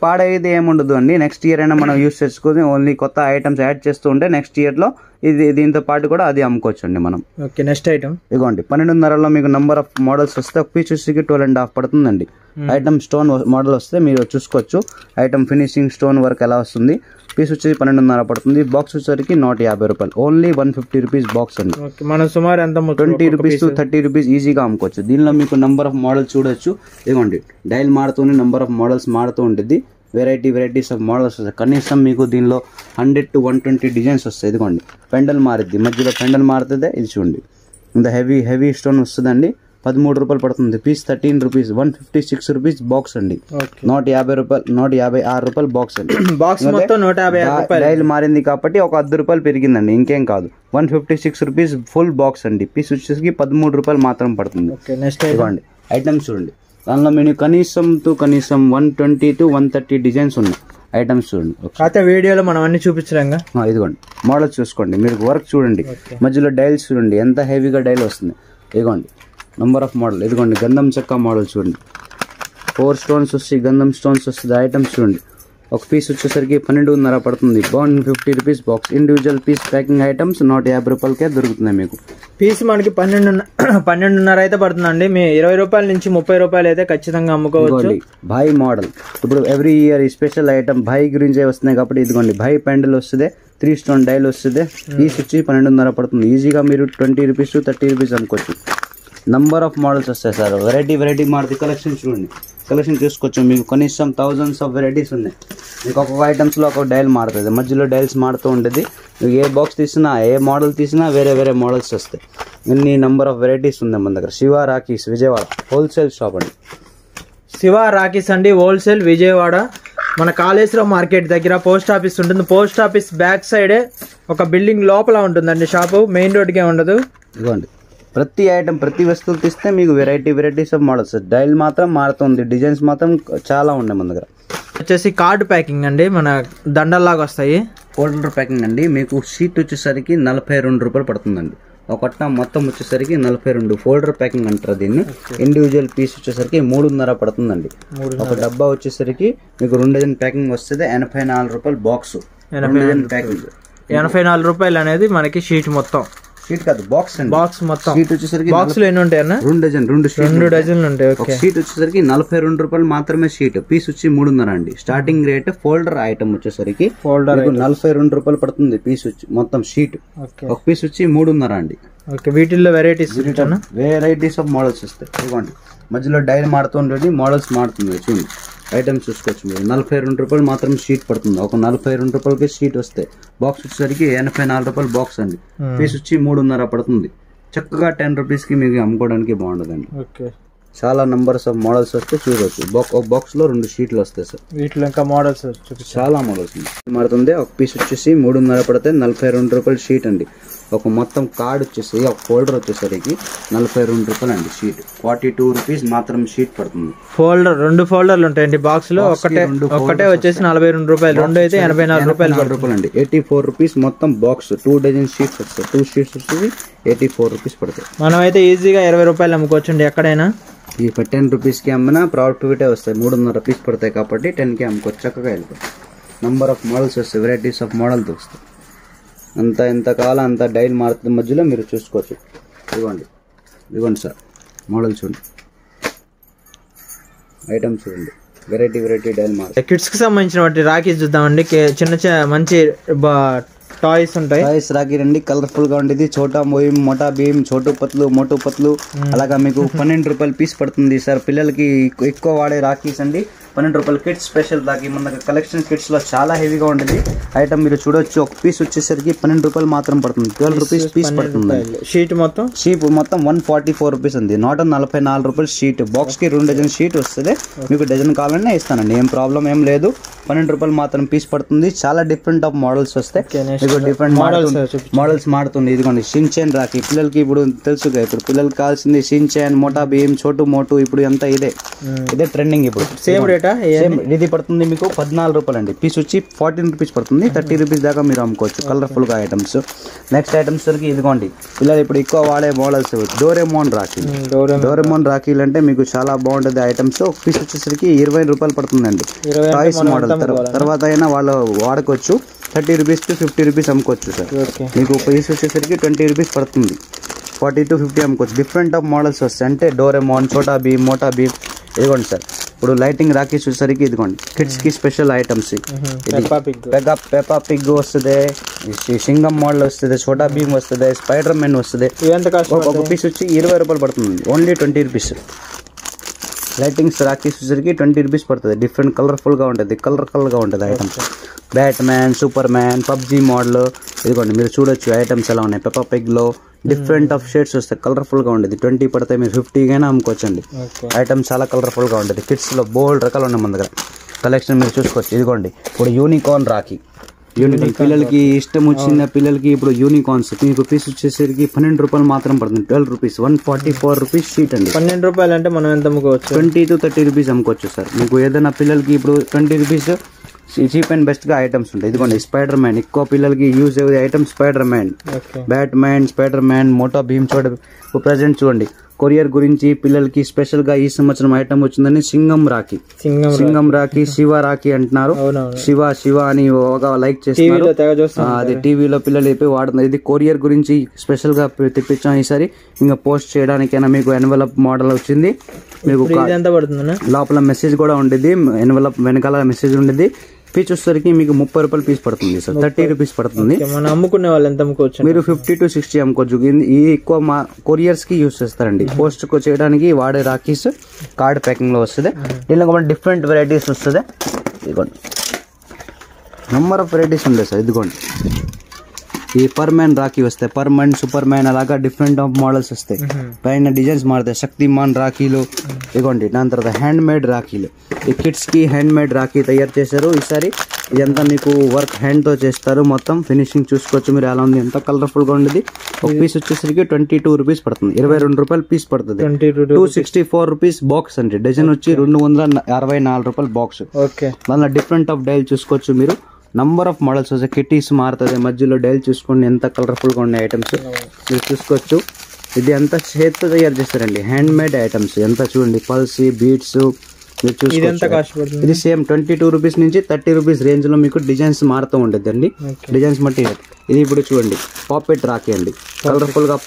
పాడేది ఏముండదు అండి. నెక్స్ట్ ఇయర్ అయినా మనం యూస్ చేసుకుని ఓన్లీ కొత్త ఐటమ్స్ యాడ్ చేస్తూ ఉంటే నెక్స్ట్ ఇయర్ లో ఇది దీంతో పాటు కూడా అది అమ్ముకోవచ్చు అండి మనం. ఓకే, నెక్స్ట్ ఐటమ్ ఇదిగోండి 12.5లో మీకు నంబర్ ఆఫ్ మోడల్స్ వస్తే ఒక పీస్ వచ్చి 12.5 పడుతుందండి. ఐటమ్ స్టోన్ మోడల్ వస్తే మీరు చూసుకోవచ్చు. ఐటమ్ ఫినిషింగ్ స్టోన్ వర్క్ ఎలా వస్తుంది. పీస్ వచ్చేసి 12.5 పడుతుంది. బాక్స్ వచ్చేసరికి 150 రూపాయలు. ఓన్లీ 150 రూపీస్ బాక్స్ అండి. మనం సుమారు ఎంత 20 రూపీస్ టు 30 రూపీస్ ఈజీగా అమ్ముకోవచ్చు. దీనిలో మీకు నంబర్ ఆఫ్ మోడల్స్ చూడొచ్చు. ఇదిగోండి డైల్ మారుతూనే నంబర్ ఆఫ్ మోడల్స్ మారుతూ ఉంటుంది. వెరైటీస్ ఆఫ్ మోడల్స్ వస్తాయి. కనీసం మీకు దీనిలో 100 to 120 డిజైన్స్ వస్తాయి. ఇదిగోండి పెండల్ మారుద్ది, మధ్యలో పెండల్ మారుతుంది. ఇది చూడండి ఇంత హెవీ స్టోన్ వస్తుందండి. 13 రూపాయలు పడుతుంది. పీస్ 13 రూపీస్, 156 రూపీస్ బాక్స్ అండి. 150 రూపాయలు, 156 రూపాయలు బాక్స్ అండి. బాక్స్ మొత్తం 156 రూపాయలు. డైల్ మారింది కాబట్టి ఒక 10 రూపాయలు పెరిగిందండి, ఇంకేం కాదు. 156 రూపీస్ ఫుల్ బాక్స్ అండి. పీస్ వచ్చేసరికి 13 రూపాయలు మాత్రం పడుతుంది. నెక్స్ట్ ఇవ్వండి ఐటమ్స్ చూడండి. దానిలో మీరు కనీసం 120 to 130 డిజైన్స్ ఉన్నాయి. ఐటమ్స్ చూడండి. అయితే వీడియోలో మనం అన్ని చూపించలేంగా. ఇదిగోండి మోడల్స్ చూసుకోండి, మీరు వర్క్ చూడండి, మధ్యలో డైల్స్ చూడండి ఎంత హెవీగా డైల్ వస్తుంది. ఇదిగోండి నంబర్ ఆఫ్ మోడల్. ఇదిగోండి గంధం చెక్క మోడల్ చూడండి, 4 స్టోన్స్ వస్తాయి, గంధం స్టోన్స్ వస్తుంది. ఐటమ్స్ చూడండి. ఒక పీస్ వచ్చేసరికి 12.5 పడుతుంది. 150 rupees box. Individual piece packing items 150 రూపాయలకే దొరుకుతున్నాయి మీకు. పీస్ మనకి 12.5 అయితే పడుతుందండి. మీ 20 రూపాయల నుంచి 30 రూపాయలు అయితే ఖచ్చితంగా అమ్ముకోవచ్చు. భాయ్ మోడల్ ఇప్పుడు ఎవ్రీ ఇయర్ ఈ స్పెషల్ ఐటమ్ భాయ్ గురించే వస్తున్నాయి కాబట్టి ఇదిగోండి భాయ్ పెండల్ వస్తుంది, 3 స్టోన్ డైల్ వస్తుంది. పీస్ వచ్చి 12.5 పడుతుంది. ఈజీగా మీరు 20 రూపీస్ to 30 రూపీస్ అమ్ముకోవచ్చు. నంబర్ ఆఫ్ మోడల్స్ వస్తాయి సార్. వెరైటీ మారుతి కలెక్షన్ చూడండి, కలెక్షన్ చూసుకోవచ్చు. మీకు కనీసం థౌజండ్స్ ఆఫ్ వెరైటీస్ ఉన్నాయి. మీకు ఒక్కొక్క ఐటమ్స్లో ఒక్కొక్క డైల్ మారుతుంది, మధ్యలో డైల్స్ మారుతూ ఉంటుంది. మీకు ఏ బాక్స్ తీసినా ఏ మోడల్ తీసినా వేరే మోడల్స్ వస్తాయి. ఇన్ని నంబర్ ఆఫ్ వెరైటీస్ ఉన్నాయి మన దగ్గర. శివ రాఖీస్ విజయవాడ హోల్సేల్ షాప్ అండి. శివ రాఖీస్ అండి, హోల్సేల్ విజయవాడ. మన కాళేశ్వరం మార్కెట్ దగ్గర పోస్ట్ ఆఫీస్ ఉంటుంది. పోస్ట్ ఆఫీస్ బ్యాక్ సైడే ఒక బిల్డింగ్ లోపల ఉంటుందండి షాపు, మెయిన్ రోడ్కే ఉండదు. ఇదిగోండి ప్రతి ఐటమ్ ప్రతి వస్తువులు తీస్తే మీకు వెరైటీస్ ఆఫ్ మోడల్స్. డైల్ మాత్రం మారుతుంది, డిజైన్స్ మాత్రం చాలా ఉన్నాయి మన దగ్గర. వచ్చేసి కార్డు ప్యాకింగ్ అండి, మన దండల్లాగా వస్తాయి. ఫోల్డర్ ప్యాకింగ్ అండి. మీకు షీట్ వచ్చేసరికి 42 రూపాయలు పడుతుందండి. ఒకట మొత్తం వచ్చేసరికి 42. ఫోల్డర్ ప్యాకింగ్ అంటారు దీన్ని. ఇండివిజువల్ పీస్ వచ్చేసరికి 3.5 పడుతుందండి. ఒక డబ్బా వచ్చేసరికి మీకు 2 డజన్ ప్యాకింగ్ వస్తుంది. 84 రూపాయలు బాక్స్. 84 రూపాయలు అనేది మనకి షీట్ మొత్తం. షీట్ కాదు బాక్స్ అండి. బాక్స్ మొత్తం. షీట్ వచ్చేసరికి బాక్స్ లో ఎన్ని ఉంటాయన్నా? 2 డజన్. 2 డజన్లు ఉంటాయి. షీట్ వచ్చేసరికి 42 రూపాయలు మాత్రమే షీట్. పీస్ వచ్చి 3.5 అండి. స్టార్టింగ్ రేట్ ఫోల్డర్ ఐటమ్ వచ్చేసరికి 42 రూపాయలు పడుతుంది. పీస్ వచ్చి మొత్తం షీట్ ఒక పీస్ వచ్చి 3.5 అండి. వీటిల్లో వెరైటీస్ ఆఫ్ మోడల్స్ వస్తాయి. ఇవ్వండి మధ్యలో డైల్ మారుతుండీ మోడల్స్ మారుతుంది. చూడండి ఐటమ్స్ చూసుకోవచ్చు మీరు. 42 రూపాయలు మాత్రం షీట్ పడుతుంది. ఒక 42 రూపాయలకి షీట్ వస్తాయి. బాక్స్ వచ్చేసరికి 84 రూపాయలు బాక్స్ అండి. పీస్ వచ్చి 3.5 పడుతుంది. చక్కగా 10 రూపీస్కి మీకు అమ్ముకోవడానికి బాగుంటుందండి. చాలా నంబర్స్ ఆఫ్ మోడల్స్ వస్తే చూడవచ్చు. ఒక బాక్స్ లో 2 షీట్లు వస్తాయి సార్. వీటిలో ఇంకా మోడల్స్ చాలా మోడల్స్ మారుతుంది. ఒక పీస్ వచ్చేసి 3.5 పడితే 42 రూపాయలు షీట్ అండి. ఒక మొత్తం కార్డ్ వచ్చేసి ఒక ఫోల్డర్ వచ్చేసరికి 42 రూపాయలు అండి షీట్. 42 రూపీస్ మాత్రం షీట్ పడుతుంది. ఫోల్డర్ 2 ఫోల్డర్లు ఉంటాయండి బాక్స్ లో. ఒకటే వచ్చేసి 42 రూపాయలు, 2 అయితే 84 రూపాయలు అండి. 84 రూపీస్ మొత్తం బాక్స్. 2 డజన్ షీట్స్ వస్తాయి. 2 షీట్స్ వచ్చేసి 84 రూపీస్ పడతాయి. మనం అయితే ఈజీగా 20 రూపాయలు అమ్ముకోవచ్చండి ఎక్కడైనా. ఈ 10 రూపీస్కి అమ్మినా ప్రాఫిట్ వస్తాయి. 3.5 రూపీస్ పడతాయి కాబట్టి 10కి అమ్ముకోవచ్చు. చక్కగా వెళ్ళిపోయి నంబర్ ఆఫ్ మోడల్స్ వస్తాయి. వెరైటీస్ ఆఫ్ మోడల్స్ వస్తాయి. ఎంత కాలం అంత డైల్ మారుతుంది. మధ్యలో మీరు చూసుకోవచ్చు. ఇవ్వండి సార్ మోడల్ చూడండి, ఐటమ్స్ చూడండి. వెరైటీ డైల్ మారుతుంది. కిడ్స్ కి సంబంధించిన రాఖీ చూద్దామండి. చిన్న మంచి టాయ్స్ ఉంటాయి. టాయ్స్ రాఖీ రండి. కలర్ఫుల్ గా ఉండేది. చోటా భీమ్, మోటా భీమ్, చోటు పత్లు, మోటు పత్లు అలాగా మీకు 12 రూపాయలు పీస్ పడుతుంది సార్. పిల్లలకి ఎక్కువ వాడే రాఖీస్ అండి. 12 రూపాయలు కిడ్స్ స్పెషల్ రాఖీ. మన దగ్గర కలెక్షన్ కిడ్స్ లో చాలా హెవీగా ఉంటుంది ఐటమ్. మీరు చూడొచ్చు. ఒక పీస్ వచ్చేసరికి 12 రూపాయలు మాత్రం పడుతుంది. 12 రూపీస్ పీస్ పడుతుంది. షీట్ మొత్తం 144 రూపీస్ ఉంది. 144 రూపాయలు షీట్. బాక్స్ కి 2 డజన్ షీట్ వస్తుంది. మీకు డజన్ కావాలన్నా ఇస్తానండి, ఏం ప్రాబ్లం ఏం లేదు. 12 రూపాయలు మాత్రం పీస్ పడుతుంది. చాలా డిఫరెంట్ ఆఫ్ మోడల్స్ వస్తాయి. డిఫరెంట్ మోడల్స్ మారుతుంది. ఇదిగోండి షిన్చాన్ రాఖీ. పిల్లలకి ఇప్పుడు తెలుసుగా, ఇప్పుడు పిల్లలకి కావాల్సింది షిన్చాన్, మోటా భీమ్, చోటు మోటు. ఇప్పుడు ఎంత ఇదే ట్రెండింగ్. ఇప్పుడు సేమ్ రేటా? ఇది పడుతుంది మీకు 14 రూపాయలు అండి. పీస్ వచ్చి 14 రూపీస్ పడుతుంది. 30 రూపీస్ దాకా మీరు అమ్ముకోవచ్చు. కలర్ఫుల్ గా ఐటమ్స్. నెక్స్ట్ ఐటమ్స్ వరకు ఇదిగోండి పిల్లలు ఇప్పుడు ఎక్కువ వాడే మోడల్స్. డోరేమోన్ రాఖీ. డోరేమోన్ రాఖీలు అంటే మీకు చాలా బాగుంటుంది ఐటమ్స్. ఒక పీస్ వచ్చేసరికి 20 రూపాయలు పడుతుందండి. Toys model. తర్వాత అయినా వాళ్ళు వాడుకోవచ్చు. 30 రూపీస్ టు 50 రూపీస్ అమ్ముకోవచ్చు సార్. మీకు పీస్ వచ్చేసరికి 20 రూపీస్ పడుతుంది. 40 to 50 అమ్ముకోవచ్చు. డిఫరెంట్ ఆఫ్ మోడల్స్ వస్తాయి. అంటే డోరేమోన్, చోటా భీమ్, మోటా భీమ్. ఇదిగోండి సార్. ఇప్పుడు లైటింగ్ రాఖీస్ వచ్చేసరికి ఇదిగోండి కిడ్స్ కి స్పెషల్ ఐటమ్స్. పెప్పా పిగ్ వస్తుంది, సింగం మోడల్ వస్తుంది, చోటా భీమ్ వస్తుంది, స్పైడర్ మ్యాన్ వస్తుంది. ఒక పీస్ వచ్చి 20 రూపాయలు పడుతుంది. Only 20 rupees. లైటింగ్స్ రాఖీస్ వచ్చేసరికి 20 రూపీస్ పడుతుంది. డిఫరెంట్ కలర్ఫుల్ గా ఉంటుంది. కలర్ గా ఉంటుంది items. Bat man, super man, PUBG model. ఇదిగోండి మీరు చూడొచ్చు ఐటమ్స్ ఎలా ఉన్నాయి. పెప్పా పిగ్ లో డిఫరెంట్ ఆఫ్ షేడ్స్ వస్తాయి, కలర్ఫుల్ గా ఉండేది. 20 పడతాయి, మీరు 50 గైనా అమ్ముకోవచ్చండి. ఐటమ్ చాలా కలర్ఫుల్ గా ఉంటుంది. కిడ్స్ లో బోల్డ్ రకాలు ఉన్నాయి మన దగ్గర. కలెక్షన్ మీరు చూసుకోవచ్చు. ఇదిగోండి ఇప్పుడు యూనికార్న్ రాఖీ. యూనికార్న్ పిల్లలకి ఇష్టం వచ్చిన పిల్లలకి ఇప్పుడు యూనికార్న్స్ మీకు పీస్ వచ్చేసరికి 12 రూపాయలు మాత్రం పడుతుంది. 12 రూపీస్, 144 రూపీస్ షీట్ అండి. 12 రూపాయలు అంటే మనం ఎంత అమ్ముకోవచ్చు? 20 to 30 రూపీస్ అమ్ముకోవచ్చు సార్. మీకు ఏదైనా పిల్లలకి ఇప్పుడు 20 రూపీస్ చీప్ అండ్ బెస్ట్ గా ఐటమ్స్ ఉంటాయి. ఇదిగోండి స్పైడర్ మ్యాన్, ఎక్కువ పిల్లలకి యూజ్ అయ్యే item Spiderman, Batman, Spiderman, Mota Bheem. Present చూడండి కొరియర్ గురించి పిల్లలకి స్పెషల్ గా ఈ సంవత్సరం ఐటమ్ వచ్చిందని సింగం రాఖీ. సింగం రాఖీ, శివ రాఖీ అంటున్నారు. శివ శివ అని లైక్ చేస్తున్నారు. అది టీవీలో పిల్లలు చెప్పి వాడుతున్నారు. ఇది కొరియర్ గురించి స్పెషల్ గా తెప్పించాం ఈసారి. ఇంకా పోస్ట్ చేయడానికైనా మీకు ఎన్వలప్ మోడల్ వచ్చింది. మీకు లోపల మెసేజ్ కూడా ఉండేది, ఎన్వలప్ వెనకాల మెసేజ్ ఉండేది. పీస్ వచ్చేసరికి మీకు 30 రూపాయలు పీస్ పడుతుంది సార్. 30 రూపీస్ పడుతుంది. మనం అమ్ముకునే వాళ్ళు ఎంత అమ్ముకోవచ్చు? మీరు 50 to 60 అమ్ముకోవచ్చు. ఈ ఎక్కువ మా కొరియర్స్ కి యూజ్ చేస్తారండి. పోస్ట్ చేయడానికి వాడే రాఖీస్ కార్డ్ ప్యాకింగ్ లో వస్తుంది. దీనిలో డిఫరెంట్ వెరైటీస్ వస్తుంది. ఇదిగోండి నెంబర్ ఆఫ్ వెరైటీస్ ఉంటాయి సార్. ఇదిగోండి ఈ పర్ మ్యాన్ రాఖీ వస్తాయి, పర్ మ్యాన్, సూపర్ మ్యాన్, అలాగా డిఫరెంట్ ఆఫ్ మోడల్స్ వస్తాయి. పైన డిజైన్స్ మారుతాయి. శక్తిమాన్ రాఖీలు ఇదిగోండి. దాని తర్వాత హ్యాండ్ మేడ్ రాఖీలు. ఈ కిడ్స్ కి హ్యాండ్ మేడ్ రాఖీ తయారు చేశారు ఈసారి. ఇదంతా మీకు వర్క్ హ్యాండ్ తో చేస్తారు. మొత్తం ఫినిషింగ్ చూసుకోవచ్చు మీరు ఎలా ఉంది, ఎంత కలర్ఫుల్ గా ఉండేది. ఒక పీస్ వచ్చేసరికి 22 రూపీస్ పడుతుంది. 22 రూపాయలు పీస్ పడుతుంది. 264 రూపీస్ బాక్స్ అండి. డజన్ వచ్చి 264 రూపాయలు బాక్స్. దానిలో డిఫరెంట్ ఆఫ్ డైల్ చూసుకోవచ్చు మీరు. నంబర్ ఆఫ్ మోడల్స్ వస్తాయి. కిటీస్ మారుతుంది. మధ్యలో డైల్ చూసుకోండి ఎంత కలర్ఫుల్ గా ఉన్నాయి ఐటమ్స్ మీరు చూసుకోవచ్చు. ఇది అంతా చేతితో తయారు చేస్తారండి, హ్యాండ్ మేడ్ ఐటమ్స్. ఎంత చూడండి పల్సీ బీట్స్ మీరు చూసుకోవచ్చు. ఇది సేమ్ 22 రూపీస్ నుంచి 30 రూపీస్ రేంజ్ లో మీకు డిజైన్స్ మారుతూ ఉండేది అండి. డిజైన్స్ బట్టి ఇది ఇప్పుడు చూడండి పాపెట్ రాఖీ అండి. కలర్ఫుల్ గా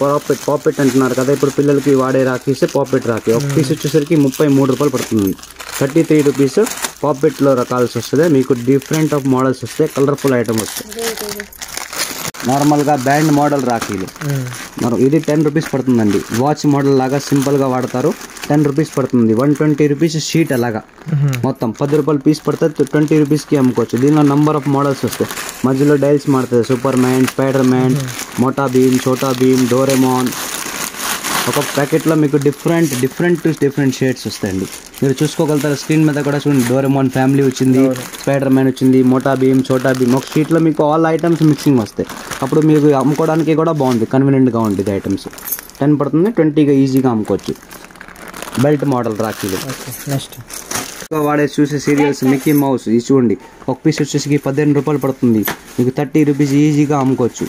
పాపెట్ అంటున్నారు కదా ఇప్పుడు పిల్లలకి వాడే రాఖీస్ పాపెట్ రాఖీ. ఒక పీస్ వచ్చేసరికి 33 రూపాయలు పడుతుంది. 33 రూపీస్ పాపెట్ లో రకాల్సి వస్తుంది. మీకు డిఫరెంట్ ఆఫ్ మోడల్స్ వస్తాయి, కలర్ఫుల్ ఐటమ్ వస్తాయి. నార్మల్ గా బ్యాండ్ మోడల్ రాఖీలు ఇది 10 రూపీస్ పడుతుందండి. వాచ్ మోడల్ లాగా సింపుల్ గా వాడతారు. 10 రూపీస్ పడుతుంది. 120 రూపీస్ షీట్ అలాగా మొత్తం 10 రూపాయలు పీస్ పడుతుంది. 20 రూపీస్ కి అమ్ముకోవచ్చు. దీనిలో నంబర్ ఆఫ్ మోడల్స్ వస్తాయి. మధ్యలో డైల్స్ మారుతుంది. Superman, Spiderman, Mota Bheem, Chhota Bheem, Doraemon. ఒక ప్యాకెట్లో మీకు డిఫరెంట్ షేడ్స్ వస్తాయండి. మీరు చూసుకోగలుగుతారు. స్క్రీన్ మీద కూడా చూడండి డోరేమోన్ ఫ్యామిలీ వచ్చింది, స్పైడర్ మ్యాన్ వచ్చింది, మోటా భీమ్, చోటా భీమ్. ఒక షీట్లో మీకు ఆల్ ఐటమ్స్ మిక్సింగ్ వస్తాయి. అప్పుడు మీకు అమ్ముకోవడానికి కూడా బాగుంది, కన్వీనియంట్గా ఉంటుంది. ఐటమ్స్ 10 పడుతుంది. 20గా ఈజీగా అమ్ముకోవచ్చు. Belt model రాఖీలు. నెక్స్ట్ వాడే చూసే సీరియల్స్ మిక్కీ మౌస్. ఇది చూడండి ఒక పీస్ వచ్చేసి 15 రూపాయలు పడుతుంది. మీకు 30 రూపీస్ ఈజీగా అమ్ముకోవచ్చు.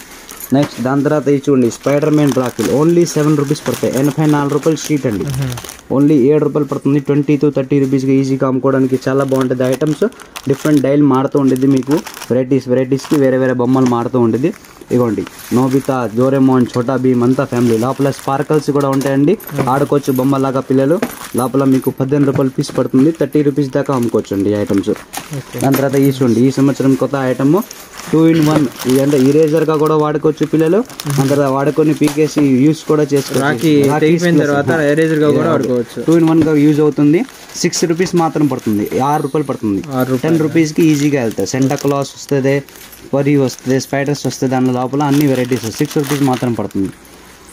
నెక్స్ట్ దాని తర్వాత ఇది చూడండి స్పైడర్ మ్యాన్ రాఖీలు. ఓన్లీ 7 రూపీస్ పడతాయి. 84 రూపాయలు షీట్ అండి. ఓన్లీ 7 రూపాయలు పడుతుంది. 20 to 30 రూపీస్గా ఈజీగా అమ్ముకోవడానికి చాలా బాగుంటుంది. ఐటమ్స్ డిఫరెంట్ డైల్ మారుతూ ఉండేది. మీకు వెరైటీస్కి వేరే బొమ్మలు మారుతూ ఉండేది. ఇగోండి నోబితా, డోరేమోన్, చోటా భీమ్ అంతా ఫ్యామిలీ. లోపల స్పార్కల్స్ కూడా ఉంటాయండి, ఆడుకోవచ్చు బొమ్మలాగా పిల్లలు. లోపల మీకు 15 రూపాయలు పీస్ పడుతుంది. 30 రూపీస్ దాకా అమ్ముకోవచ్చు అండి ఐటమ్స్. దాని తర్వాత ఈ చూడండి ఈ సంవత్సరం కొత్త ఐటమ్ 2-in-1. ఇదంటే ఇరేజర్ గా కూడా వాడుకోవచ్చు పిల్లలు. దాని తర్వాత వాడుకొని పీకేసి యూస్ కూడా చేసుకోవచ్చు. 2-in-1 గా యూజ్ అవుతుంది. 6 రూపీస్ మాత్రం పడుతుంది. 6 రూపాయలు పడుతుంది. 10 రూపీస్కి ఈజీగా వెళ్తాయి. సెంటా క్లాస్ వస్తుంది, పరీ వస్తుంది, స్పైడర్స్ వస్తుంది. దాని లోపల అన్ని వెరైటీస్ 6 రూపీస్ మాత్రం పడుతుంది.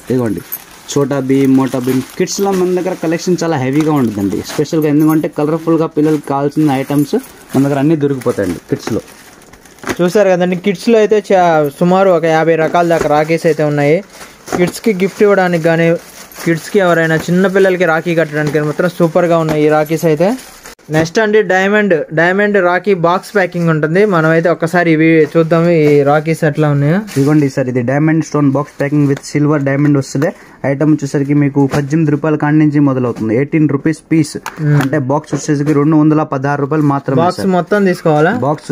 ఇదిగోండి చోటా భీమ్, మోటా భీమ్. కిడ్స్లో మన దగ్గర కలెక్షన్ చాలా హెవీగా ఉంటుందండి. స్పెషల్గా ఎందుకంటే కలర్ఫుల్గా పిల్లలకి కావాల్సిన ఐటమ్స్ మన దగ్గర అన్నీ దొరికిపోతాయండి కిడ్స్లో. చూసారు కదండి, కిడ్స్లో అయితే సుమారు ఒక 50 రకాల దాకా రాఖీస్ అయితే ఉన్నాయి. కిడ్స్కి గిఫ్ట్ ఇవ్వడానికి కానీ, కిడ్స్కి ఎవరైనా చిన్న పిల్లలకి రాఖీ కట్టడానికి మాత్రం సూపర్గా ఉన్నాయి ఈ రాఖీస్ అయితే. నెక్స్ట్ అండి డైమండ్ రాఖీ బాక్స్ ప్యాకింగ్ ఉంటుంది. మనమైతే ఒక్కసారి ఇవి చూద్దాము ఈ రాఖీస్ ఎట్లా ఉన్నాయో. ఇదిగోండి సార్, ఇది diamond stone box packing with silver diamond వస్తుంది. ఐటమ్ వచ్చేసరికి మీకు 18 రూపాయల కాడి నుంచి మొదలవుతుంది. 18 రూపీస్ పీస్. అంటే బాక్స్ వచ్చేసరికి 216 రూపాయలు మాత్రమే. బాక్స్ మొత్తం తీసుకోవాలా? బాక్స్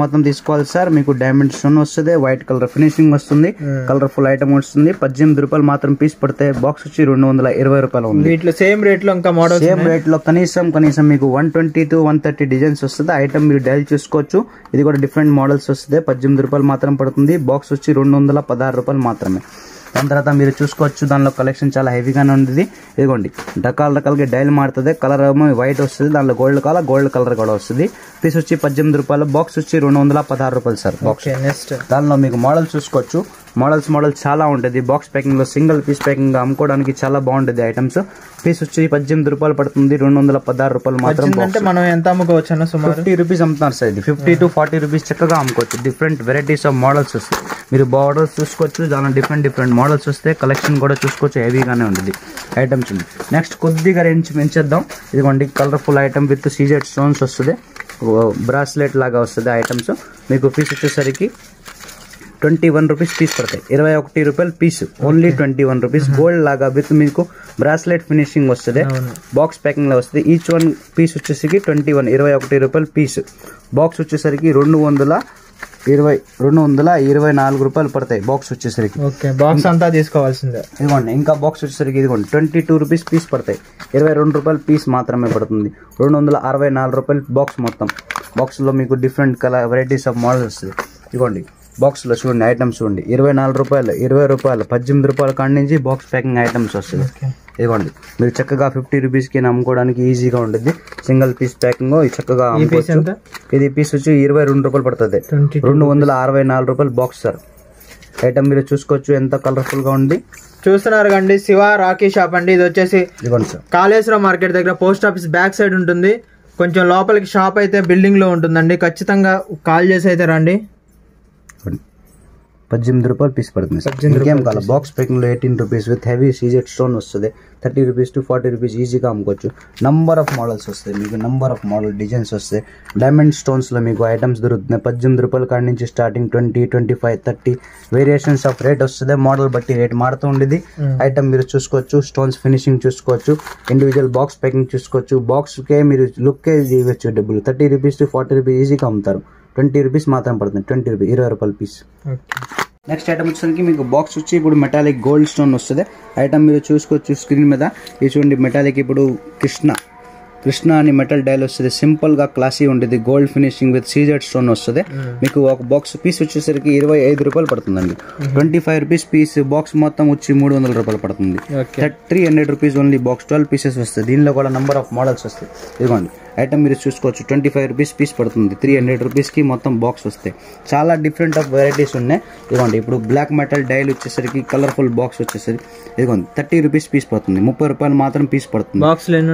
మొత్తం తీసుకోవాలి సార్. మీకు డైమండ్ స్టోన్ వస్తుంది, వైట్ కలర్ ఫినిషింగ్ వస్తుంది, కలర్ఫుల్ ఐటమ్ వస్తుంది. 18 రూపాయలు మాత్రం పీస్ పడతాయి. బాక్స్ వచ్చి 220 రూపాయలు ఉంది. వీటిలో సేమ్ రేట్ లో ఇంకా మోడల్ సేమ్ రేట్ లో కనీసం మీకు 120 to 130 డిజైన్స్ వస్తుంది. ఐటమ్ మీరు డైల్ చూసుకోవచ్చు. ఇది కూడా డిఫరెంట్ మోడల్స్ వస్తుంది. 18 రూపాయలు మాత్రం పడుతుంది. బాక్స్ వచ్చి 216 రూపాయలు మాత్రమే. దాని తర్వాత మీరు చూసుకోవచ్చు దానిలో కలెక్షన్ చాలా హెవీగానే ఉంది. ఇదిగోండి రకాలుగా డైల్ మారుతుంది. కలర్ ఏమో వైట్ వస్తుంది, దానిలో గోల్డ్ కలర్ కూడా వస్తుంది. పీస్ వచ్చి 18 రూపాయలు, బాక్స్ వచ్చి 216 రూపాయలు సార్ బాక్స్. నెక్స్ట్ దానిలో మీకు మోడల్ చూసుకోవచ్చు. మోడల్స్ చాలా ఉంటుంది. బాక్స్ ప్యాకింగ్ లో సింగిల్ పీస్ ప్యాకింగ్ అమ్ముకోవడానికి చాలా బాగుంటుంది ఐటమ్స్. పీస్ వచ్చి 18 రూపాయలు పడుతుంది, 216 రూపాయలు మాత్రం. అంటే మనం ఎంత అమ్ముకోవచ్చు అన్న? సుమారు 50 రూపీస్ అమ్ముతున్నారు సార్. ఇది 50 to 40 రూపీస్ చక్కగా అమ్ముకోవచ్చు. డిఫరెంట్ వెరైటీస్ ఆఫ్ మోడల్స్ వస్తాయి. మీరు బార్డర్స్ చూసుకోవచ్చు, దానిలో డిఫరెంట్ మోడల్స్ వస్తే కలెక్షన్ కూడా చూసుకోవచ్చు. హెవీగానే ఉంటుంది ఐటమ్స్. నెక్స్ట్ కొద్దిగా రేంజ్ పెంచేద్దాం. ఇదిగోండి colourful item with CZ stones వస్తుంది, బ్రాస్లెట్ లాగా వస్తుంది ఐటమ్స్. మీకు పీస్ వచ్చేసరికి 21 రూపీస్ పీస్ పడతాయి. 21 రూపాయలు పీస్, ఓన్లీ 21 రూపీస్. గోల్డ్ లాగా విత్ మీకు బ్రాస్లెట్ ఫినిషింగ్ వస్తుంది. బాక్స్ ప్యాకింగ్ లో వస్తుంది. ఈచ్ వన్ పీస్ వచ్చేసరికి 21 రూపాయలు పీస్. బాక్స్ వచ్చేసరికి 224 రూపాయలు పడతాయి బాక్స్ వచ్చేసరికి. బాక్స్ అంతా తీసుకోవాల్సిందే. ఇదిగోండి ఇంకా బాక్స్ వచ్చేసరికి ఇదిగోండి 22 రూపీస్ పీస్ పడతాయి. 22 రూపాయలు పీస్ మాత్రమే పడుతుంది. 264 రూపాయలు బాక్స్ మొత్తం. బాక్స్ లో మీకు different colour varieties of models వస్తుంది. ఇదిగోండి బాక్స్ లో చూడండి ఐటమ్స్ చూడండి. 24 రూపాయలు, 20 రూపాయలు, 18 రూపాయల కాడి నుంచి బాక్స్ ప్యాకింగ్ ఐటమ్స్ వస్తుంది. ఇదిగోండి మీరు చక్కగా 50 రూపీస్ కి అమ్ముకోవడానికి ఈజీగా ఉంటుంది. సింగిల్ పీస్ ప్యాకింగ్ చక్కగా అమ్ముకోవచ్చు. ఇది పీస్ వచ్చి 22 రూపాయలు పడుతుంది. 264 రూపాయలు బాక్స్ సార్. ఐటమ్ మీరు చూసుకోవచ్చు ఎంత కలర్ఫుల్ గా ఉంది. చూస్తున్నారు కండి, శివ రాఖీ షాప్ అండి. ఇది వచ్చేసి ఇదిగోండి సార్, కాళేశ్వరం మార్కెట్ దగ్గర పోస్ట్ ఆఫీస్ బ్యాక్ సైడ్ ఉంటుంది. కొంచెం లోపలికి షాప్ అయితే బిల్డింగ్ లో ఉంటుందండి. ఖచ్చితంగా కాల్ చేసి అయితే రండి. 18 రూపాయలు పీస్ పడుతుంది. ఇంకేం కావాలి. బాక్స్ ప్యాకింగ్ లో 18 rupees with heavy CZ stone వస్తుంది. 30 రూపీస్ to 40 రూపీస్ ఈజీగా అమ్ముకోవచ్చు. నంబర్ ఆఫ్ మోడల్స్ వస్తాయి మీకు, నంబర్ ఆఫ్ మోడల్ డిజైన్స్ వస్తాయి. డైమండ్ స్టోన్స్ లో మీకు ఐటమ్స్ దొరుకుతున్నాయి. 18 రూపాయల కాడి నుంచి స్టార్టింగ్ 20, 25, 30 వేరియేషన్స్ ఆఫ్ రేట్ వస్తుంది. మోడల్ బట్టి రేట్ మారుతూ ఉండేది. ఐటమ్ మీరు చూసుకోవచ్చు. స్టోన్స్ ఫినిషింగ్ చూసుకోవచ్చు. ఇండివిజువల్ బాక్స్ ప్యాకింగ్ చూసుకోవచ్చు. బాక్స్ కే మీరు లుక్ ఇవ్వచ్చు డబ్బులు. 30 రూపీస్ to 40 రూపీస్ ఈజీగా అమ్ముతారు. 20 రూపీస్ మాత్రం పడుతుంది. 20 రూపీస్ 20 రూపాయల పీస్. నెక్స్ట్ ఐటమ్ వచ్చేసరికి మీకు బాక్స్ వచ్చి ఇప్పుడు మెటాలిక్ గోల్డ్ స్టోన్ వస్తుంది. ఐటమ్ మీరు చూసుకోవచ్చు స్క్రీన్ మీద. ఇది చూడండి మెటాలిక్ ఇప్పుడు కృష్ణ అని మెటల్ డైల్ వస్తుంది. సింపుల్ గా క్లాసీ ఉంటుంది. Gold finishing with CZ stone వస్తుంది. మీకు ఒక బాక్స్ పీస్ వచ్చేసరికి 25 రూపాయలు పడుతుందండి. 25 రూపీస్ పీస్. బాక్స్ మొత్తం వచ్చి 300 రూపాయలు పడుతుంది. 300 రూపీస్ ఓన్లీ బాక్స్. 12 పీసెస్ వస్తాయి. దీనిలో కూడా నంబర్ ఆఫ్ మోడల్స్ వస్తాయి. ఇదిగోండి ఐటమ్ మీరు చూసుకోవచ్చు. 25 రూపీస్ పీస్ పడుతుంది. 300 రూపీస్ కి మొత్తం బాక్స్ వస్తాయి. చాలా డిఫరెంట్ ఆఫ్ వెరైటీస్ ఉన్నాయి. ఇదిగోండి ఇప్పుడు బ్లాక్ మెటల్ డైల్ వచ్చేసరికి కలర్ఫుల్ బాక్స్ వచ్చేసరికి ఇదిగోండి 30 రూపీస్ పీస్ పడుతుంది. 30 రూపాయలు మాత్రం పీస్ పడుతుంది.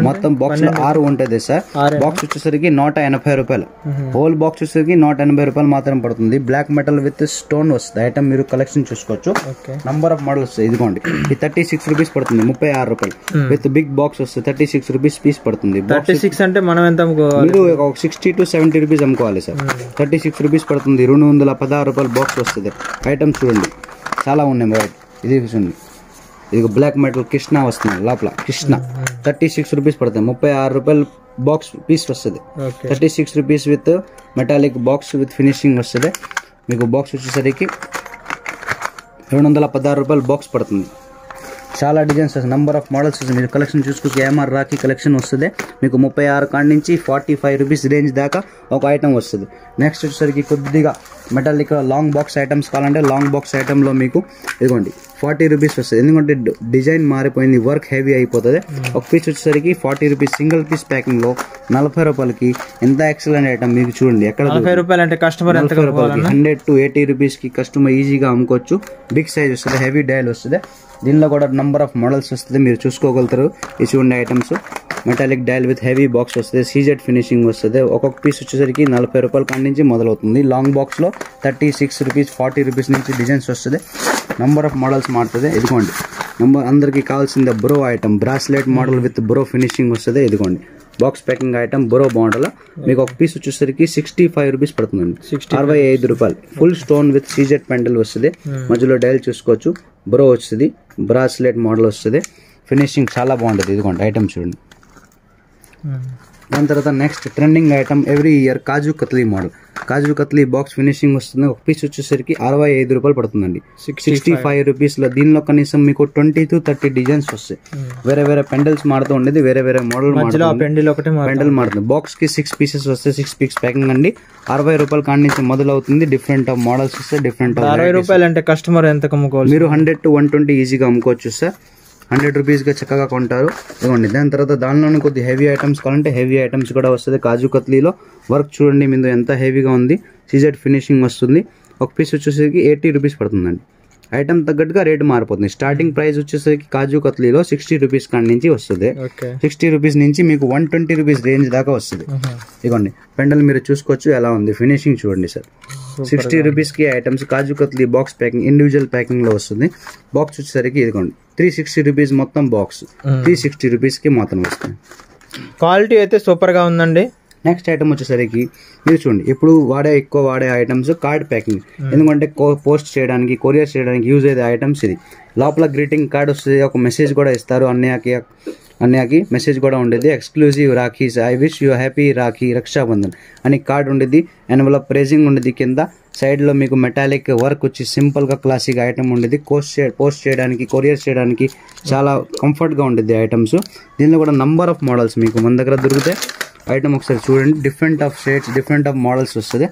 మొత్తం బాక్స్ లో 6 ఉంటుంది సార్. బాక్స్ వచ్చేసరికి 180 రూపాయలు. హోల్ బాక్స్ వచ్చేసరికి 180 రూపాయలు మాత్రం పడుతుంది. బ్లాక్ మెటల్ విత్ స్టోన్ వస్తుంది. ఐటమ్ మీరు కలెక్షన్ చూసుకోవచ్చు. Number of models. ఇదిగోండి ఇది 36 రూపీస్ పడుతుంది. 36 రూపాయలు విత్ బిగ్ బాక్స్ వస్తుంది. 36 రూపీస్ పీస్ పడుతుంది. 36 అంటే మనం మీరు ఒక 60 to 70 రూపీస్ అమ్ముకోవాలి సార్. 36 రూపీస్ పడుతుంది. 216 రూపాయలు బాక్స్ వస్తుంది. ఐటమ్ చూడండి చాలా ఉన్నాయి. ఇది చూడండి ఇది బ్లాక్ మెటల్ కృష్ణ వస్తుంది. లోపల కృష్ణ 36 రూపీస్ పడుతుంది. 36 రూపాయలు బాక్స్ పీస్ వస్తుంది. 36 rupees with metallic box with finishing వస్తుంది. మీకు బాక్స్ వచ్చేసరికి 216 రూపాయలు బాక్స్ పడుతుంది. చాలా డిజైన్స్ వస్తాయి. నంబర్ ఆఫ్ మోడల్స్ వస్తాయి. మీరు కలెక్షన్ చూసుకుంటే ఏఎంఆర్ రాఖీ కలెక్షన్ వస్తుంది. మీకు 36 కాడి నుంచి 45 రూపీస్ రేంజ్ దాకా ఒక ఐటమ్ వస్తుంది. నెక్స్ట్ వచ్చేసరికి కొద్దిగా మెటాలిక్ లాంగ్ బాక్స్ ఐటమ్స్ కావాలంటే లాంగ్ బాక్స్ ఐటమ్లో మీకు ఇదిగోండి 40 రూపీస్ వస్తుంది. ఎందుకంటే డిజైన్ మారిపోయింది, వర్క్ హెవీ అయిపోతుంది. ఒక పీస్ వచ్చేసరికి 40 రూపీస్. సింగిల్ పీస్ ప్యాకింగ్ లో 40 రూపాయలకి ఎంత ఎక్సలెంట్ ఐటమ్. మీకు చూడండి ఎక్కడ 40 రూపాయలు అంటే కస్టమర్ 100 to 80 రూపీస్ కి కస్టమర్ ఈజీగా అమ్ముకోవచ్చు. బిగ్ సైజ్ వస్తుంది. హెవీ డైల్ వస్తుంది. దీనిలో కూడా నంబర్ ఆఫ్ మోడల్స్ వస్తుంది. మీరు చూసుకోగలుగుతారు. ఈ చూడండి items metallic dial with heavy box వస్తుంది. సీజెడ్ ఫినిషింగ్ వస్తుంది. ఒక్కొక్క పీస్ వచ్చేసరికి 40 రూపాయల కాడి నుంచి మొదలవుతుంది. లాంగ్ బాక్స్ లో 36 రూపీస్ 40 రూపీస్ నుంచి డిజైన్స్ వస్తుంది. నంబర్ ఆఫ్ మోడల్స్ మారుతుంది. ఇదిగోండి అందరికి కావాల్సిందే bro item. Bracelet model with bro finishing వస్తుంది. ఇదిగోండి box packing item bro model. మీకు ఒక పీస్ వచ్చేసరికి 65 రూపీస్ పడుతుందండి. 65 రూపాయలు. Full stone with CZ pandal వస్తుంది. మధ్యలో డైల్ చూసుకోవచ్చు. బ్రో వస్తుంది. బ్రాస్లెట్ మోడల్ వస్తుంది. ఫినిషింగ్ చాలా బాగుంటుంది. ఇదిగోండి ఐటమ్ చూడండి. దాని తర్వాత next trending item every year kaju katli model. Kaju katli box finishing వస్తుంది. ఒక పీస్ వచ్చేసరికి 65 రూపాయలు పడుతుందండి. 65 రూపీస్లో దీనిలో కనీసం మీకు 20 to 30 డిజైన్స్ వస్తాయి. వేరే వేరే పెండల్స్ మారుతూ ఉండేది, వేరే వేరే మోడల్ పెండల్ మారుతుంది. బాక్స్ కి 6 పీసెస్ వస్తాయి, 6 పీస్ ప్యాకింగ్ అండి. 60 రూపాయల కాడి నుంచి మొదలవుతుంది. డిఫరెంట్ ఆఫ్ మోడల్స్ వస్తాయి, డిఫరెంట్ 60 రూపాయలు అంటే కస్టమర్ ఎంత అమ్ముకోవాలి? మీరు 100 to 120 ఈజీగా అమ్ముకోవచ్చు సార్. 100 రూపీస్గా చక్కగా కొంటారు. ఇవ్వండి. దాని తర్వాత దానిలోనే కొద్ది హెవీ ఐటమ్స్ కావాలంటే హెవీ ఐటమ్స్ కూడా వస్తుంది. కాజు కత్లీలో వర్క్ చూడండి మీద ఎంత హెవీగా ఉంది. సిజెడ్ ఫినిషింగ్ వస్తుంది. ఒక పీస్ వచ్చేసరికి 80 రూపీస్ పడుతుందండి. ఐటమ్ తగ్గట్టుగా రేటు మారిపోతుంది. స్టార్టింగ్ ప్రైస్ వచ్చేసరికి కాజు కత్లీలో 60 రూపీస్ కాడి నుంచి వస్తుంది. 60 రూపీస్ నుంచి మీకు 120 రూపీస్ రేంజ్ దాకా వస్తుంది. ఇవ్వండి. పెండల్ మీరు చూసుకోవచ్చు ఎలా ఉంది, ఫినిషింగ్ చూడండి సార్. 60 రూపీస్కి ఐటమ్స్ కాజు కత్లీ బాక్స్ ప్యాకింగ్ ఇండివిజువల్ ప్యాకింగ్లో వస్తుంది. బాక్స్ వచ్చేసరికి ఇదిగోండి 360 రూపీస్ మొత్తం బాక్స్ 360 రూపీస్కి మొత్తం వస్తుంది. క్వాలిటీ అయితే సూపర్గా ఉందండి. నెక్స్ట్ ఐటమ్ వచ్చేసరికి మీరు చూడండి, ఇప్పుడు ఎక్కువ వాడే ఐటమ్స్ కార్డ్ ప్యాకింగ్. ఎందుకంటే పోస్ట్ చేయడానికి, కొరియర్ చేయడానికి యూజ్ అయ్యే ఐటమ్స్ ఇది. లోపల గ్రీటింగ్ కార్డ్ వస్తుంది, ఒక మెసేజ్ కూడా ఇస్తారు. అన్నయ్యకి మెసేజ్ కూడా ఉండేది. Exclusive rakhis, I wish you happy rakhi Rakshabandhan అని కార్డ్ ఉండేది. ఎన్వలప్ ప్రైజింగ్ ఉండేది. కింద సైడ్లో మీకు మెటాలిక్ వర్క్ వచ్చి సింపుల్గా క్లాసిక్ ఐటమ్ ఉండేది. పోస్ట్ చేయడానికి, కొరియర్ చేయడానికి చాలా కంఫర్ట్గా ఉండేది ఐటమ్స్. దీనిలో కూడా నంబర్ ఆఫ్ మోడల్స్ మీకు మన దగ్గర దొరికితే ఐటమ్ ఒకసారి చూడండి. Different of shades, different of models వస్తుంది.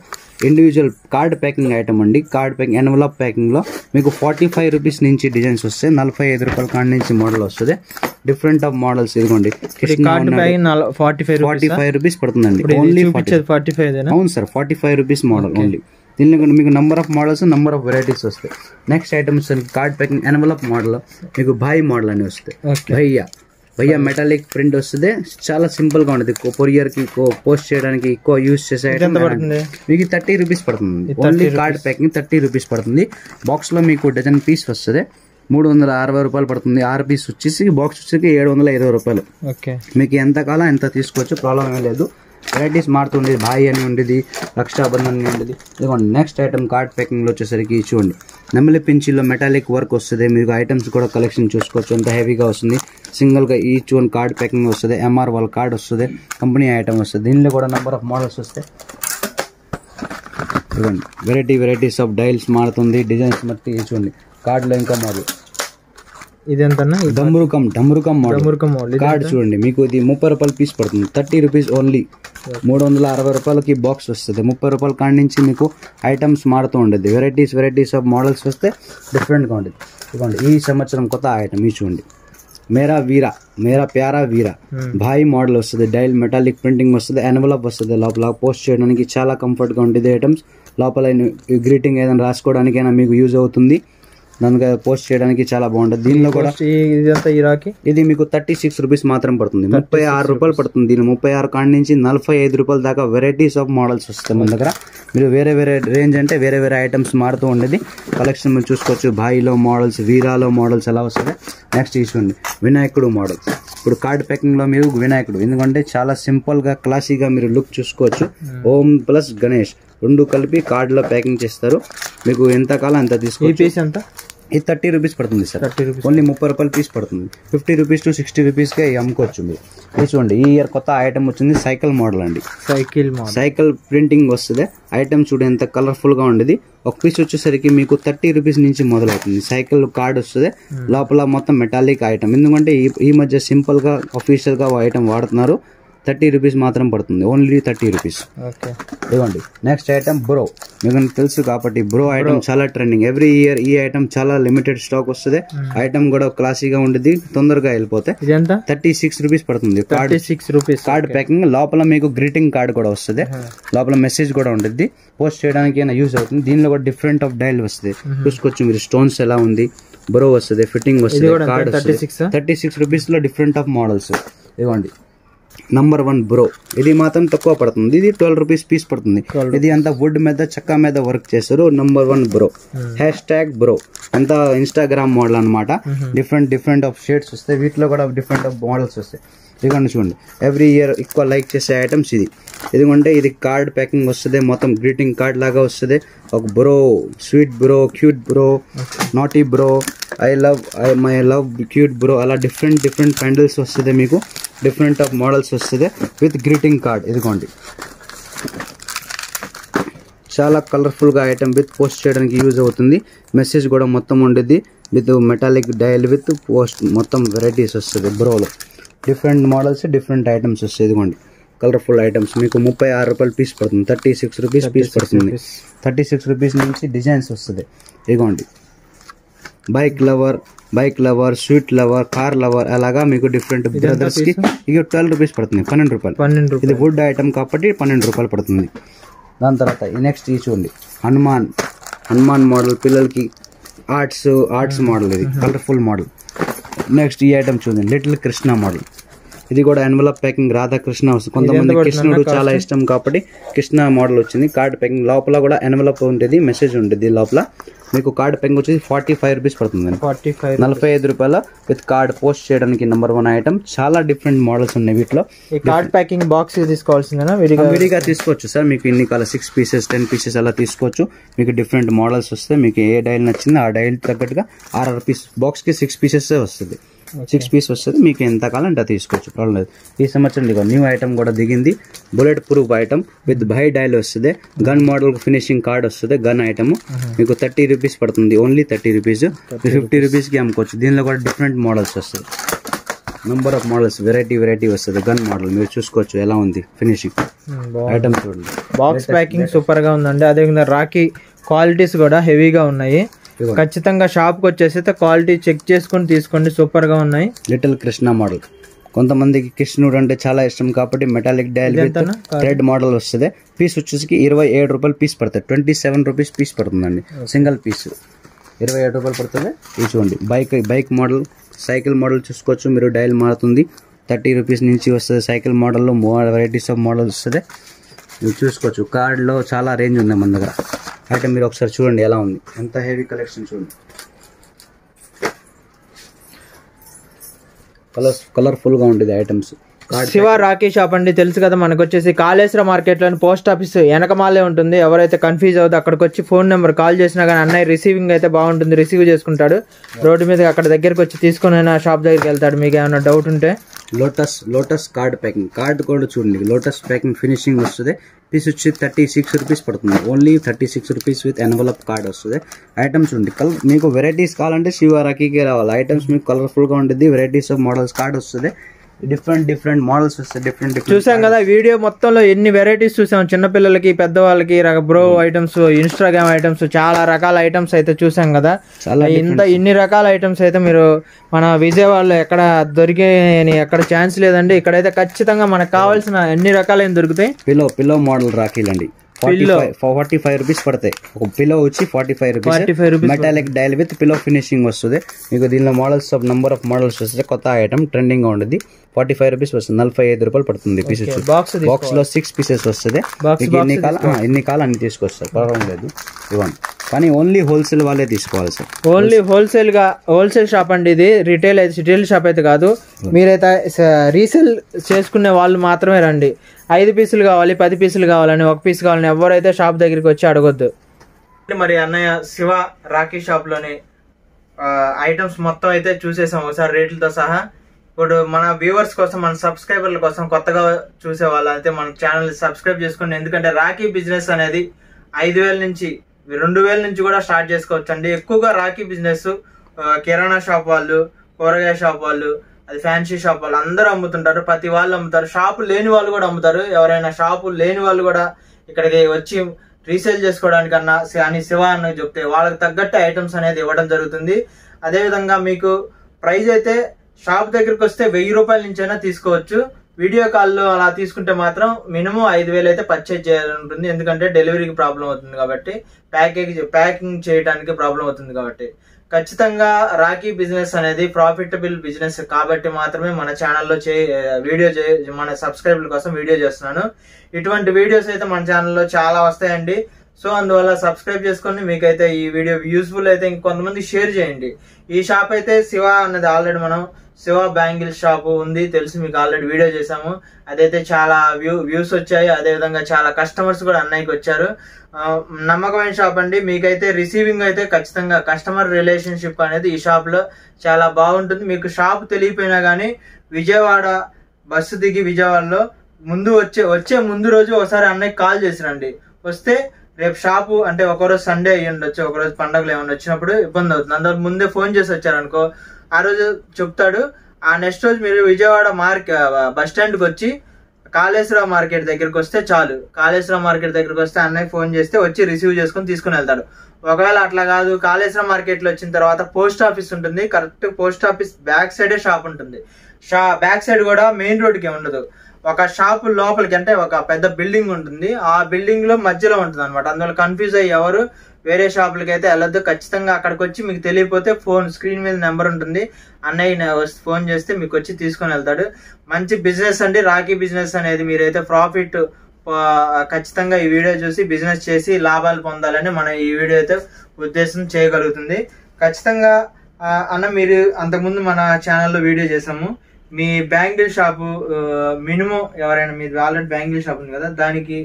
ఇండివిజువల్ కార్డ్ ప్యాకింగ్ ఐటమ్ అండి. కార్డ్ ప్యాకింగ్ ఎన్వలప్ ప్యాకింగ్లో మీకు 45 రూపీస్ నుంచి డిజైన్స్ వస్తాయి. 45 రూపాయల కాడి నుంచి మోడల్ వస్తుంది. Different of models. ఇదిగోండి 45 రూపీస్ పడుతుందండి. ఓన్లీ 45. అవును సార్, 45 రూపీస్ మోడల్ ఓన్లీ. దీనిలో కూడా మీకు number of models, number of varieties వస్తాయి. Next items card packing envelope model మీకు భాయ్ మోడల్ అని వస్తాయి. భయ్యా మెటాలిక్ ప్రింట్ వస్తుంది. చాలా సింపుల్ గా ఉంటుంది. కొరియర్ కి పోస్ట్ చేయడానికి ఎక్కువ యూజ్ చేసే మీకు 30 రూపీస్ పడుతుంది. ఓన్లీ కార్డ్ ప్యాకింగ్ 30 రూపీస్ పడుతుంది. బాక్స్ లో మీకు డజన్ పీస్ వస్తుంది. 360 రూపాయలు పడుతుంది. 6 పీస్ వచ్చేసి బాక్స్ వచ్చేసి 720 రూపాయలు. మీకు ఎంత కాలం ఎంత తీసుకోవచ్చు, ప్రాబ్లం ఏం లేదు. వెరైటీస్ మారుతుండేది. భాయ్ అని ఉండేది, రక్షాబంధన్ అని ఉండేది. ఇదిగోండి. నెక్స్ట్ ఐటమ్ కార్డ్ ప్యాకింగ్ లో వచ్చేసరికి చూడండి, నెమలి పించిలో మెటాలిక్ వర్క్ వస్తుంది. మీకు ఐటమ్స్ కూడా కలెక్షన్ చూసుకోవచ్చు, ఎంత హెవీగా వస్తుంది. సింగిల్ గా ఈచ్ వన్ కార్డ్ ప్యాకింగ్ వస్తుంది. ఎంఆర్ వాళ్ళ కార్డ్ వస్తుంది, కంపెనీ ఐటమ్ వస్తుంది. దీనిలో కూడా నెంబర్ ఆఫ్ మోడల్స్ వస్తాయి. చూడండి, వెరైటీస్ ఆఫ్ డైల్స్ మారుతుంది. డిజైన్స్ బట్టి చూడండి. కార్డులో ఇంకా మోడల్ ఇది ఎంత? డమ్రుకం మోడల్ కార్డ్ చూడండి. మీకు ఇది 30 రూపాయలు పీస్ పడుతుంది. 30 రూపీస్ ఓన్లీ. 360 రూపాయలకి బాక్స్ వస్తుంది. 30 రూపాయల కాడి నుంచి మీకు ఐటమ్స్ మారుతూ ఉండేది. వెరైటీస్ ఆఫ్ మోడల్స్ వస్తే డిఫరెంట్గా ఉండేది. ఇదిగోండి, ఈ సంవత్సరం కొత్త ఐటమ్ ఇది చూడండి. మేరా ప్యారా వీరా భాయ్ మోడల్ వస్తుంది. డైల్ మెటాలిక్ ప్రింటింగ్ వస్తుంది. ఎన్వలప్ వస్తుంది. లోపల పోస్ట్ చేయడానికి చాలా కంఫర్ట్గా ఉండేది ఐటమ్స్. లోపల గ్రీటింగ్ ఏదైనా రాసుకోవడానికైనా మీకు యూజ్ అవుతుంది. దానికి పోస్ట్ చేయడానికి చాలా బాగుంటుంది. దీనిలో కూడా ఇది మీకు 36 రూపీస్ మాత్రం పడుతుంది. 36 రూపాయలు పడుతుంది. దీని 36 కాడి నుంచి 45 రూపాయల దాకా వెరైటీస్ ఆఫ్ మోడల్స్ వస్తాయి మన దగ్గర. మీరు వేరే రేంజ్ అంటే వేరే ఐటమ్స్ మారుతూ ఉండేది. కలెక్షన్ మీరు చూసుకోవచ్చు. భాయిలో మోడల్స్, వీరాలో మోడల్స్ ఎలా వస్తుంది. నెక్స్ట్ చూడండి, వినాయకుడు మోడల్స్. ఇప్పుడు కార్డ్ ప్యాకింగ్ లో మీరు వినాయకుడు, ఎందుకంటే చాలా సింపుల్ గా క్లాసీగా మీరు లుక్ చూసుకోవచ్చు. ఓం ప్లస్ గణేష్ రెండు కలిపి కార్డ్ లో ప్యాకింగ్ చేస్తారు. మీకు ఎంత కాలం ఎంత తీసుకోవచ్చు. ఇది 30 రూపీస్ పడుతుంది సార్. ఓన్లీ 30 రూపాయలు పీస్ పడుతుంది. 50 రూపీస్ to 60 రూపీస్కే అమ్ముకోవచ్చు మీరు. ఇది చూడండి, ఈ ఇయర్ కొత్త ఐటమ్ వచ్చింది. సైకిల్ మోడల్ అండి. సైకిల్ ప్రింటింగ్ వస్తుంది. ఐటమ్ చూడండి ఎంత కలర్ఫుల్ గా ఉండేది. ఒక పీస్ వచ్చేసరికి మీకు 30 రూపీస్ నుంచి మొదలవుతుంది. సైకిల్ కార్డ్ వస్తుంది. లోపల మొత్తం మెటాలిక్ ఐటమ్. ఎందుకంటే ఈ మధ్య సింపుల్ గా అఫీషియల్ గా ఐటమ్ వాడుతున్నారు. 30 రూపీస్ మాత్రం పడుతుంది. Only 30 rupees. ఇవ్వండి. Next item bro. మీకు తెలుసు కాబట్టి బ్రో ఐటమ్ చాలా ట్రెండింగ్. ఎవ్రీ ఇయర్ ఈ ఐటమ్ చాలా లిమిటెడ్ స్టాక్ వస్తుంది. ఐటమ్ కూడా క్లాసీగా ఉండేది, తొందరగా వెళ్ళిపోతే. 36 రూపీస్ పడుతుంది. Card packing. లోపల మీకు గ్రీటింగ్ కార్డ్ కూడా వస్తుంది. లోపల మెసేజ్ కూడా ఉంటుంది. పోస్ట్ చేయడానికి యూజ్ అవుతుంది. దీనిలో కూడా డిఫరెంట్ ఆఫ్ డైల్ వస్తుంది. చూసుకోవచ్చు మీరు. స్టోన్స్ ఎలా ఉంది. బ్రో వస్తుంది, ఫిట్టింగ్ వస్తుంది, కార్డ్ వస్తుంది. 36 రూపీస్ లో డిఫరెంట్ ఆఫ్ మోడల్స్. ఇవ్వండి. Number 1 bro. ఇది మాత్రం తక్కువ పడుతుంది. ఇది 12 రూపీస్ పీస్ పడుతుంది. ఇది అంతా వుడ్ మీద, చెక్క మీద వర్క్ చేస్తారు. Number 1 bro. #బ్రో అంతా ఇన్స్టాగ్రామ్ మోడల్ అనమాట. డిఫరెంట్ ఆఫ్ షేడ్స్ వస్తాయి. వీటిలో కూడా డిఫరెంట్ ఆఫ్ మోడల్స్ వస్తాయి. ఇదిగోండి చూడండి, ఎవ్రీ ఇయర్ ఎక్కువ లైక్ చేసే ఐటమ్స్ ఇది. ఎందుకంటే ఇది కార్డ్ ప్యాకింగ్ వస్తుంది. మొత్తం గ్రీటింగ్ కార్డ్ లాగా వస్తుంది. ఒక bro, sweet bro, cute bro, naughty bro, my love cute bro, అలా డిఫరెంట్ పెండల్స్ వస్తుంది. మీకు డిఫరెంట్ ఆఫ్ మోడల్స్ వస్తుంది విత్ గ్రీటింగ్ కార్డ్. ఇదిగోండి, చాలా కలర్ఫుల్గా ఐటమ్ విత్ పోస్ట్ చేయడానికి యూజ్ అవుతుంది. మెసేజ్ కూడా మొత్తం ఉండేది with metallic dial with post మొత్తం వెరైటీస్ వస్తుంది. బ్రోలో డిఫరెంట్ మోడల్స్ డిఫరెంట్ ఐటమ్స్ వస్తాయి. ఇదిగోండి కలర్ఫుల్ ఐటమ్స్ మీకు 36 రూపాయలు పీస్ పడుతుంది. 36 రూపీస్ పీస్ పడుతుంది. 36 రూపీస్ నుంచి డిజైన్స్ వస్తుంది. ఇదిగోండి bike lover sweet lover car lover అలాగా మీకు డిఫరెంట్ బ్రదర్స్ కి ఇక 12 రూపీస్ పడుతుంది. 12 రూపాయలు. ఇది వుడ్ ఐటమ్ కాబట్టి 12 రూపాయలు పడుతుంది. దాని తర్వాత నెక్స్ట్ ఈ చూడండి హనుమాన్ మోడల్ పిల్లలకి ఆర్ట్స్ మోడల్. ఇది కలర్ఫుల్ మోడల్. నెక్స్ట్ ఈ ఐటమ్ చూడండి లిటిల్ కృష్ణ మోడల్. ఇది కూడా ఎన్వలప్ ప్యాకింగ్ రాధాకృష్ణ వస్తుంది. కొంతమంది కృష్ణుడు చాలా ఇష్టం కాబట్టి కృష్ణ మోడల్ వచ్చింది. కార్డ్ ప్యాకింగ్ లోపల కూడా ఎన్వలప్ ఉంటుంది, మెసేజ్ ఉంటుంది లోపల. మీకు కార్డ్ ప్యాకింగ్ వచ్చేసి 45 రూపీస్ పడుతుంది. 45 రూపాయల విత్ కార్డ్ పోస్ట్ చేయడానికి నెంబర్ 1 ఐటమ్. చాలా డిఫరెంట్ మోడల్స్ ఉన్నాయి వీటిలో. కార్డ్ ప్యాకింగ్ బాక్స్ తీసుకోవాల్సిందేనా? విడిగా తీసుకోవచ్చు సార్. మీకు ఇన్ని కాల 6 పీసెస్ 10 పీసెస్ అలా తీసుకోవచ్చు. మీకు డిఫరెంట్ మోడల్స్ వస్తాయి. మీకు ఏ డైల్ నచ్చిందో ఆ డైల్ తగ్గట్టుగా 6 పీస్ బాక్స్ కి 6 పీసెస్ వస్తుంది. 6 పీస్ వస్తుంది. మీకు ఎంత కావాలంటే తీసుకోవచ్చు, ప్రాబ్లం లేదు. ఈ సంవత్సరం ఇక న్యూ ఐటమ్ కూడా దిగింది. Bullet proof item with by dial వస్తుంది. గన్ మోడల్ ఫినిషింగ్ కార్డ్ వస్తుంది. గన్ ఐటమ్ మీకు 30 రూపీస్ పడుతుంది. Only 30 rupees. 50 రూపీస్కి అమ్ముకోవచ్చు. దీనిలో కూడా డిఫరెంట్ మోడల్స్ వస్తుంది. నెంబర్ ఆఫ్ మోడల్స్ వెరైటీ వస్తుంది. గన్ మోడల్ మీరు చూసుకోవచ్చు ఎలా ఉంది ఫినిషింగ్ ఐటమ్ చూడండి. బాక్స్ ప్యాకింగ్ సూపర్ గా ఉందండి. అదేవిధంగా రాఖీ క్వాలిటీస్ కూడా హెవీగా ఉన్నాయి. ఖచ్చితంగా షాప్ కి వచ్చేసి క్వాలిటీ చెక్ చేసుకుని తీసుకోండి. సూపర్ గా ఉన్నాయి. Little Krishna model. కొంతమందికి కృష్ణుడు అంటే చాలా ఇష్టం కాబట్టి metallic dial with thread model వస్తుంది. పీస్ వచ్చేసి 27 రూపాయలు పీస్ పడుతుంది. 27 రూపీస్ పీస్ పడుతుందండి. సింగిల్ పీస్ 27 రూపాయలు పడుతుంది. ఇది చూడండి బైక్ మోడల్ సైకిల్ మోడల్ చూసుకోవచ్చు. మీరు డైల్ మారుతుంది. 30 రూపీస్ నుంచి వస్తుంది. సైకిల్ మోడల్లో వెరైటీస్ ఆఫ్ మోడల్స్ వస్తుంది. మీరు చూసుకోవచ్చు. కార్డ్లో చాలా రేంజ్ ఉంది మన దగ్గర. ఐటమ్ మీరు ఒకసారి చూడండి ఎలా ఉంది. ఎంత హెవీ కలెక్షన్ చూడండి. కలర్ఫుల్ గా ఉండేది ఐటమ్స్. శివ రాఖీ షాప్ అండి, తెలుసు కదా మనకు వచ్చేసి కాళేశ్వర మార్కెట్ లోని పోస్ట్ ఆఫీస్ వెనకమాలే ఉంటుంది. ఎవరైతే కన్ఫ్యూజ్ అవుతుందో అక్కడికి వచ్చి ఫోన్ నెంబర్ కాల్ చేసినా కానీ అన్నయ్య రిసీవింగ్ అయితే బాగుంటుంది, రిసీవ్ చేసుకుంటాడు. రోడ్డు మీద అక్కడ దగ్గరికి వచ్చి తీసుకుని షాప్ దగ్గరికి వెళ్తాడు. మీకు ఏమైనా డౌట్ ఉంటే లోటస్ కార్డ్ ప్యాకింగ్. కార్డ్ కూడా చూడండి లోటస్ ప్యాకింగ్ ఫినిషింగ్ వస్తుంది. పీస్ వచ్చి 36 రూపీస్ పడుతుంది. Only 36 rupees with envelope card వస్తుంది. ఐటమ్స్ ఉంది. మీకు వెరైటీస్ కావాలంటే శివ రాఖీకే రావాలి. ఐటమ్స్ మీకు కలర్ఫుల్ గా ఉంటుంది. వెరైటీస్ ఆఫ్ మోడల్స్ కార్డ్ వస్తుంది. డిఫరెంట్ మోడల్స్ వస్తాయి. డిఫరెంట్ చూసాం కదా వీడియో మొత్తంలో ఎన్ని వెరైటీస్ చూసాం. చిన్నపిల్లలకి పెద్దవాళ్ళకి బ్రో ఐటమ్స్, ఇన్స్టాగ్రామ్ ఐటమ్స్, చాలా రకాల ఐటమ్స్ అయితే చూసాం కదా. ఇన్ని రకాల ఐటమ్స్ అయితే మీరు మన విజయవాడలో ఎక్కడ దొరికే ఎక్కడ ఛాన్స్ లేదండి. ఇక్కడైతే ఖచ్చితంగా మనకు కావాల్సిన ఎన్ని రకాలైన దొరుకుతాయి. Pillow model రాఖీలండి. 45 రూపీస్ పడతాయి. ఒక పిల్లో వచ్చి 45 rupees. Metallic dial with pillow finishing వస్తుంది. మీకు దీనిలో models of number of models వస్తుంది. కొత్త ఐటమ్ ట్రెండింగ్ గా ఉండదు. 45 రూపీస్ వస్తుంది. 45 రూపాయలు పడుతుంది పీస్. బాక్స్ లో 6 పీసెస్ వస్తుంది. ఎన్ని కాలం అన్ని తీసుకొస్తారు, ప్రాబ్లం లేదు. ఇవ్వండి. కానీ ఓన్లీ హోల్సేల్ వాళ్ళే తీసుకోవాలి సార్. ఓన్లీ హోల్సేల్ షాప్ అండి ఇది. రిటైల్ షాప్ అయితే కాదు. మీరైతే రీసేల్ చేసుకునే వాళ్ళు మాత్రమే రండి. 5 పీసులు కావాలి, 10 పీసులు కావాలని, 1 పీస్ కావాలని ఎవరైతే షాప్ దగ్గరికి వచ్చి అడగొద్దు. మరి అన్నయ్య శివ రాఖీ షాప్ లోని ఐటమ్స్ మొత్తం అయితే చూసేసాం ఒకసారి రేట్లతో సహా. ఇప్పుడు మన వ్యూవర్స్ కోసం, మన సబ్స్క్రైబర్ల కోసం, కొత్తగా చూసే వాళ్ళు అయితే మన ఛానల్ సబ్స్క్రైబ్ చేసుకోండి. ఎందుకంటే రాఖీ బిజినెస్ అనేది 5,000 నుంచి 2,000 నుంచి కూడా స్టార్ట్ చేసుకోవచ్చు అండి. ఎక్కువగా రాఖీ బిజినెస్ కిరాణా షాప్ వాళ్ళు, కూరగాయ షాప్ వాళ్ళు, అది ఫ్యాన్సీ షాప్ వాళ్ళు అందరూ అమ్ముతుంటారు. ప్రతి వాళ్ళు అమ్ముతారు. షాపు లేని వాళ్ళు కూడా అమ్ముతారు. ఎవరైనా షాపు లేని వాళ్ళు కూడా ఇక్కడికి వచ్చి రీసేల్ చేసుకోవడానికన్నా అని శివ అని చెప్తే వాళ్ళకి తగ్గట్టు ఐటమ్స్ అనేది ఇవ్వడం జరుగుతుంది. అదేవిధంగా మీకు ప్రైస్ అయితే షాప్ దగ్గరికి వస్తే 1000 రూపాయల నుంచైనా తీసుకోవచ్చు. వీడియో కాల్లో అలా తీసుకుంటే మాత్రం మినిమం 5,000 అయితే పర్చేజ్ చేయాలని ఉంటుంది. ఎందుకంటే డెలివరీకి ప్రాబ్లం అవుతుంది కాబట్టి, ప్యాకింగ్ చేయడానికి ప్రాబ్లం అవుతుంది కాబట్టి. ఖచ్చితంగా రాఖీ బిజినెస్ అనేది ప్రాఫిటబుల్ బిజినెస్ కాబట్టి మాత్రమే మన ఛానల్లో మన సబ్స్క్రైబర్ల కోసం వీడియో చేస్తున్నాను. ఇటువంటి వీడియోస్ అయితే మన ఛానల్లో చాలా వస్తాయండి. సో అందువల్ల సబ్స్క్రైబ్ చేసుకొని మీకైతే ఈ వీడియో యూస్ఫుల్ అయితే ఇంకొంతమంది షేర్ చేయండి. ఈ షాప్ అయితే శివ అన్నది ఆల్రెడీ మనం శివ బ్యాంగిల్ షాప్ ఉంది తెలుసు మీకు, ఆల్రెడీ వీడియో చేసాము. అదైతే చాలా వ్యూస్ వచ్చాయి. అదేవిధంగా చాలా కస్టమర్స్ కూడా అన్నయ్యకి వచ్చారు. నమ్మకమైన షాప్ అండి. మీకైతే రిసీవింగ్ అయితే ఖచ్చితంగా కస్టమర్ రిలేషన్షిప్ అనేది ఈ షాప్ లో చాలా బాగుంటుంది. మీకు షాప్ తెలియపోయినా కానీ విజయవాడ బస్సు దిగి విజయవాడలో వచ్చే ముందు రోజు ఒకసారి అన్నయ్య కాల్ చేసిరండి. వస్తే రేపు షాపు అంటే ఒకరోజు సండే అయ్యి ఉండొచ్చు, ఒకరోజు పండగలు ఏమైనా వచ్చినప్పుడు ఇబ్బంది అవుతుంది. అందువల్ల ముందే ఫోన్ చేసి వచ్చారనుకో ఆ రోజు చెప్తాడు. ఆ నెక్స్ట్ రోజు మీరు విజయవాడ బస్ స్టాండ్కి వచ్చి కాళేశ్వర మార్కెట్ దగ్గరికి వస్తే చాలు. కాళేశ్వర మార్కెట్ దగ్గరికి వస్తే అన్నయ్య ఫోన్ చేస్తే వచ్చి రిసీవ్ చేసుకుని తీసుకుని వెళ్తాడు. ఒకవేళ అట్లా కాదు, కాళేశ్వర మార్కెట్లో వచ్చిన తర్వాత పోస్ట్ ఆఫీస్ ఉంటుంది, కరెక్ట్ పోస్ట్ ఆఫీస్ బ్యాక్ సైడే షాప్ ఉంటుంది. బ్యాక్ సైడ్ కూడా మెయిన్ రోడ్కి ఉండదు, ఒక షాప్ లోపలికి అంటే ఒక పెద్ద బిల్డింగ్ ఉంటుంది, ఆ బిల్డింగ్ లో మధ్యలో ఉంటుంది అనమాట. అందువల్ల కన్ఫ్యూజ్ అయ్యి ఎవరు వేరే షాపులకి అయితే వెళ్ళొద్దు. ఖచ్చితంగా అక్కడికి వచ్చి మీకు తెలియకపోతే ఫోన్ స్క్రీన్ మీద నెంబర్ ఉంటుంది, అన్నయ్య ఫోన్ చేస్తే మీకు వచ్చి తీసుకొని వెళ్తాడు. మంచి బిజినెస్ అండి రాఖీ బిజినెస్ అనేది. మీరైతే ప్రాఫిట్ ఖచ్చితంగా ఈ వీడియో చూసి బిజినెస్ చేసి లాభాలు పొందాలని మనం ఈ వీడియో అయితే ఉద్దేశం చేయగలుగుతుంది. ఖచ్చితంగా అన్న మీరు అంతకుముందు మన ఛానల్లో వీడియో చేసాము, మీ బ్యాంగిల్ షాపు మినిమం ఎవరైనా మీది ఆల్రెడీ బ్యాంగిల్ షాప్ ఉంది కదా, దానికి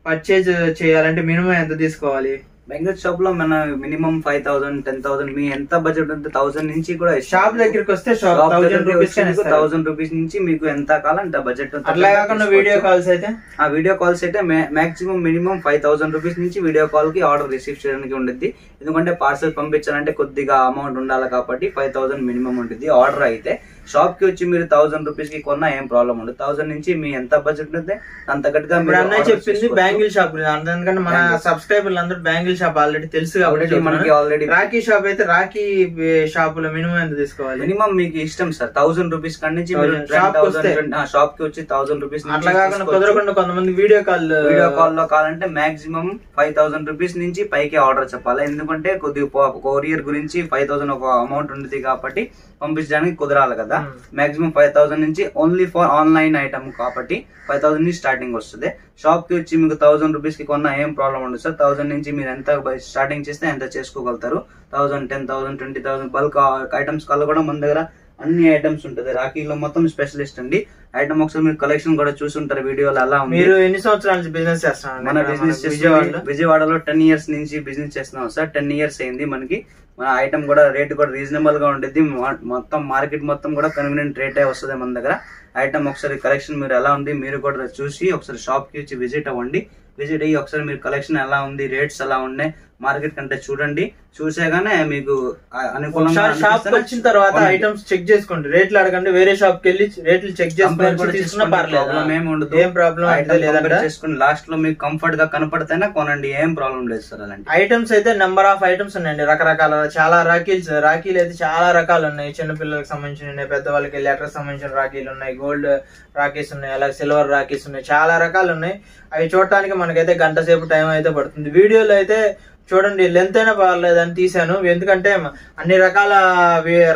పర్చేజ్ చేయాలంటే మినిమం ఎంత తీసుకోవాలి? బ్యాంగిల్ షాప్ లో మన మినిమం 5,000 10,000 మీ ఎంత బడ్జెట్ ఉంటే 1,000 నుంచి కూడా షాప్ దగ్గరికి వస్తే 1,000 రూపీస్ నుంచి మీకు ఎంత కావాలంటే బడ్జెట్. అట్లా కాకుండా వీడియో కాల్స్ అయితే ఆ వీడియో కాల్స్ అయితే మాక్సిమం మినిమం 5,000 రూపీస్ నుంచి వీడియో కాల్ కి ఆర్డర్ రిసీవ్ చేయడానికి ఉంటుంది. ఎందుకంటే పార్సల్ పంపించాలంటే కొద్దిగా అమౌంట్ ఉండాలి కాబట్టి 5,000 మినిమం ఉంటుంది. ఆర్డర్ అయితే షాప్ కి వచ్చి మీరు 1,000 రూపీస్ కి కొన్నా ఏం ప్రాబ్లం ఉండదు. 1,000 నుంచి మీ ఎంత బడ్జెట్ ఉంటే అంత గట్టిగా మీరు అన్నయ్య చెప్పింది బ్యాంగిల్ షాప్. ఎందుకంటే మన సబ్స్క్రైబర్లు అందరూ బ్యాంగిల్ షాప్ ఆల్రెడీ తెలుసు కాబట్టి మనకి ఆల్రెడీ రాఖీ షాప్ అయితే రాఖీ షాప్ లో మినిమం ఎంత తీసుకోవాలి? మినిమం మీకు ఇష్టం సార్, 1,000 రూపీస్ కాడి నుంచి షాప్ కి వచ్చి 1,000 రూపీస్. అట్లా కాకుండా కుదరకుండా కొంతమంది వీడియో కాల్ లో కావాలంటే మాక్సిమం 5,000 రూపీస్ నుంచి పైకి ఆర్డర్ చెప్పాలి. ఎందుకంటే కొద్దిగా కొరియర్ గురించి 5,000 ఒక అమౌంట్ ఉంటుంది కాబట్టి పంపించడానికి కుదరాలి కదా. మాక్సిమం 5,000 నుంచి ఓన్లీ ఫర్ ఆన్లైన్ ఐటమ్ కాబట్టి 5,000 నుంచి స్టార్టింగ్ వస్తుంది. షాప్ కి వచ్చి మీకు 1,000 రూపీస్ కి కొన్నా ఏం ప్రాబ్లం ఉండదు సార్. 1,000 నుంచి మీరు ఎంత స్టార్టింగ్ చేస్తే ఎంత చేసుకోగలుగుతారు. 1,000 10,000 20,000 బల్క్ ఐటమ్స్ కల్లా కూడా మన దగ్గర అన్ని ఐటమ్స్ ఉంటుంది. రాఖీలో మొత్తం స్పెషలిస్ట్ అండి. ఐటమ్ ఒకసారి మీరు కలెక్షన్ కూడా చూసుంటారు వీడియోలో అలా ఉంది. మీరు ఎన్ని సంవత్సరాల నుంచి బిజినెస్ చేస్తున్నారు? మన బిజినెస్ విజయవాడలో 10 ఇయర్స్ నుంచి బిజినెస్ చేస్తున్నాం సార్. 10 ఇయర్స్ అయింది మనకి. మన ఐటమ్ కూడా రేట్ కూడా రీజనబుల్ గా ఉంటుంది. మొత్తం మార్కెట్ మొత్తం కూడా కన్వీనియంట్ రేటే వస్తుంది మన దగ్గర. ఐటమ్ ఒకసారి కలెక్షన్ మీరు ఎలా ఉంది మీరు కూడా చూసి ఒకసారి షాప్ కి వచ్చి విజిట్ అవ్వండి. విజిట్ అయ్యి ఒకసారి మీరు కలెక్షన్ ఎలా ఉంది, రేట్స్ ఎలా ఉన్నాయి మార్కెట్ కంటే చూడండి. చూసేగానే మీకు అనుకూలంగా షాప్ వచ్చిన తర్వాత ఐటమ్స్ చెక్ చేసుకోండి, రేట్లు అడగండి. వేరే షాప్ కి వెళ్ళి రేట్లు చెక్ చేసుకుని ఏం ప్రాబ్లం చేసుకోండి. లాస్ట్ లో మీకు కంఫర్ట్ గా కనపడితేనే కొనండి, ఏం ప్రాబ్లం లేదు సార్. అలాంటి ఐటమ్స్ అయితే నెంబర్ ఆఫ్ ఐటమ్స్ ఉన్నాయండి, రకరకాల చాలా రాఖీలు అయితే చాలా రకాలు ఉన్నాయి. చిన్నపిల్లలకు సంబంధించిన ఉన్నాయి, పెద్దవాళ్ళకి లెటర్ సంబంధించిన రాఖీలు ఉన్నాయి, గోల్డ్ రాఖీస్ ఉన్నాయి, అలాగే సిల్వర్ రాఖీస్ ఉన్నాయి, చాలా రకాలు ఉన్నాయి. అవి చూడటానికి మనకైతే గంట సేపు టైం అయితే పడుతుంది. వీడియోలో అయితే చూడండి లెంత్ అయినా పర్లేదని తీసాను, ఎందుకంటే అన్ని రకాల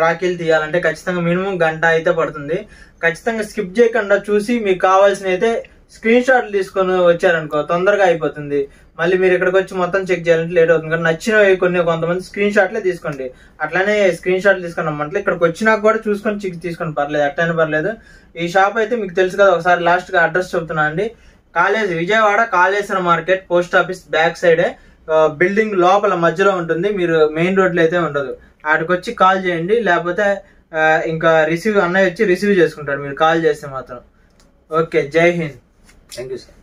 రాఖీలు తీయాలంటే ఖచ్చితంగా మినిమం గంట అయితే పడుతుంది. ఖచ్చితంగా స్కిప్ చేయకుండా చూసి మీకు కావాల్సిన అయితే స్క్రీన్ షాట్లు తీసుకొని వచ్చారనుకో తొందరగా అయిపోతుంది. మళ్ళీ మీరు ఇక్కడికి వచ్చి మొత్తం చెక్ చేయాలంటే లేట్ అవుతుంది. కానీ నచ్చినవి కొంతమంది స్క్రీన్ షాట్లే తీసుకోండి. అట్లానే స్క్రీన్ షాట్లు తీసుకున్నామంటే ఇక్కడికి వచ్చినాక కూడా చూసుకొని తీసుకొని పర్లేదు, అట్టైనా పర్లేదు. ఈ షాప్ అయితే మీకు తెలుసు కదా, ఒకసారి లాస్ట్ గా అడ్రస్ చెప్తున్నా అండి. Vijayawada Kaleshwara market post office back సైడే బిల్డింగ్ లోపల మధ్యలో ఉంటుంది. మీరు మెయిన్ రోడ్లో అయితే ఉండదు. ఆడికి వచ్చి కాల్ చేయండి, లేకపోతే ఇంకా అన్నయ్య వచ్చి రిసీవ్ చేసుకుంటాడు మీరు కాల్ చేస్తే మాత్రం. ఓకే, జై హింద్. Thank you sir.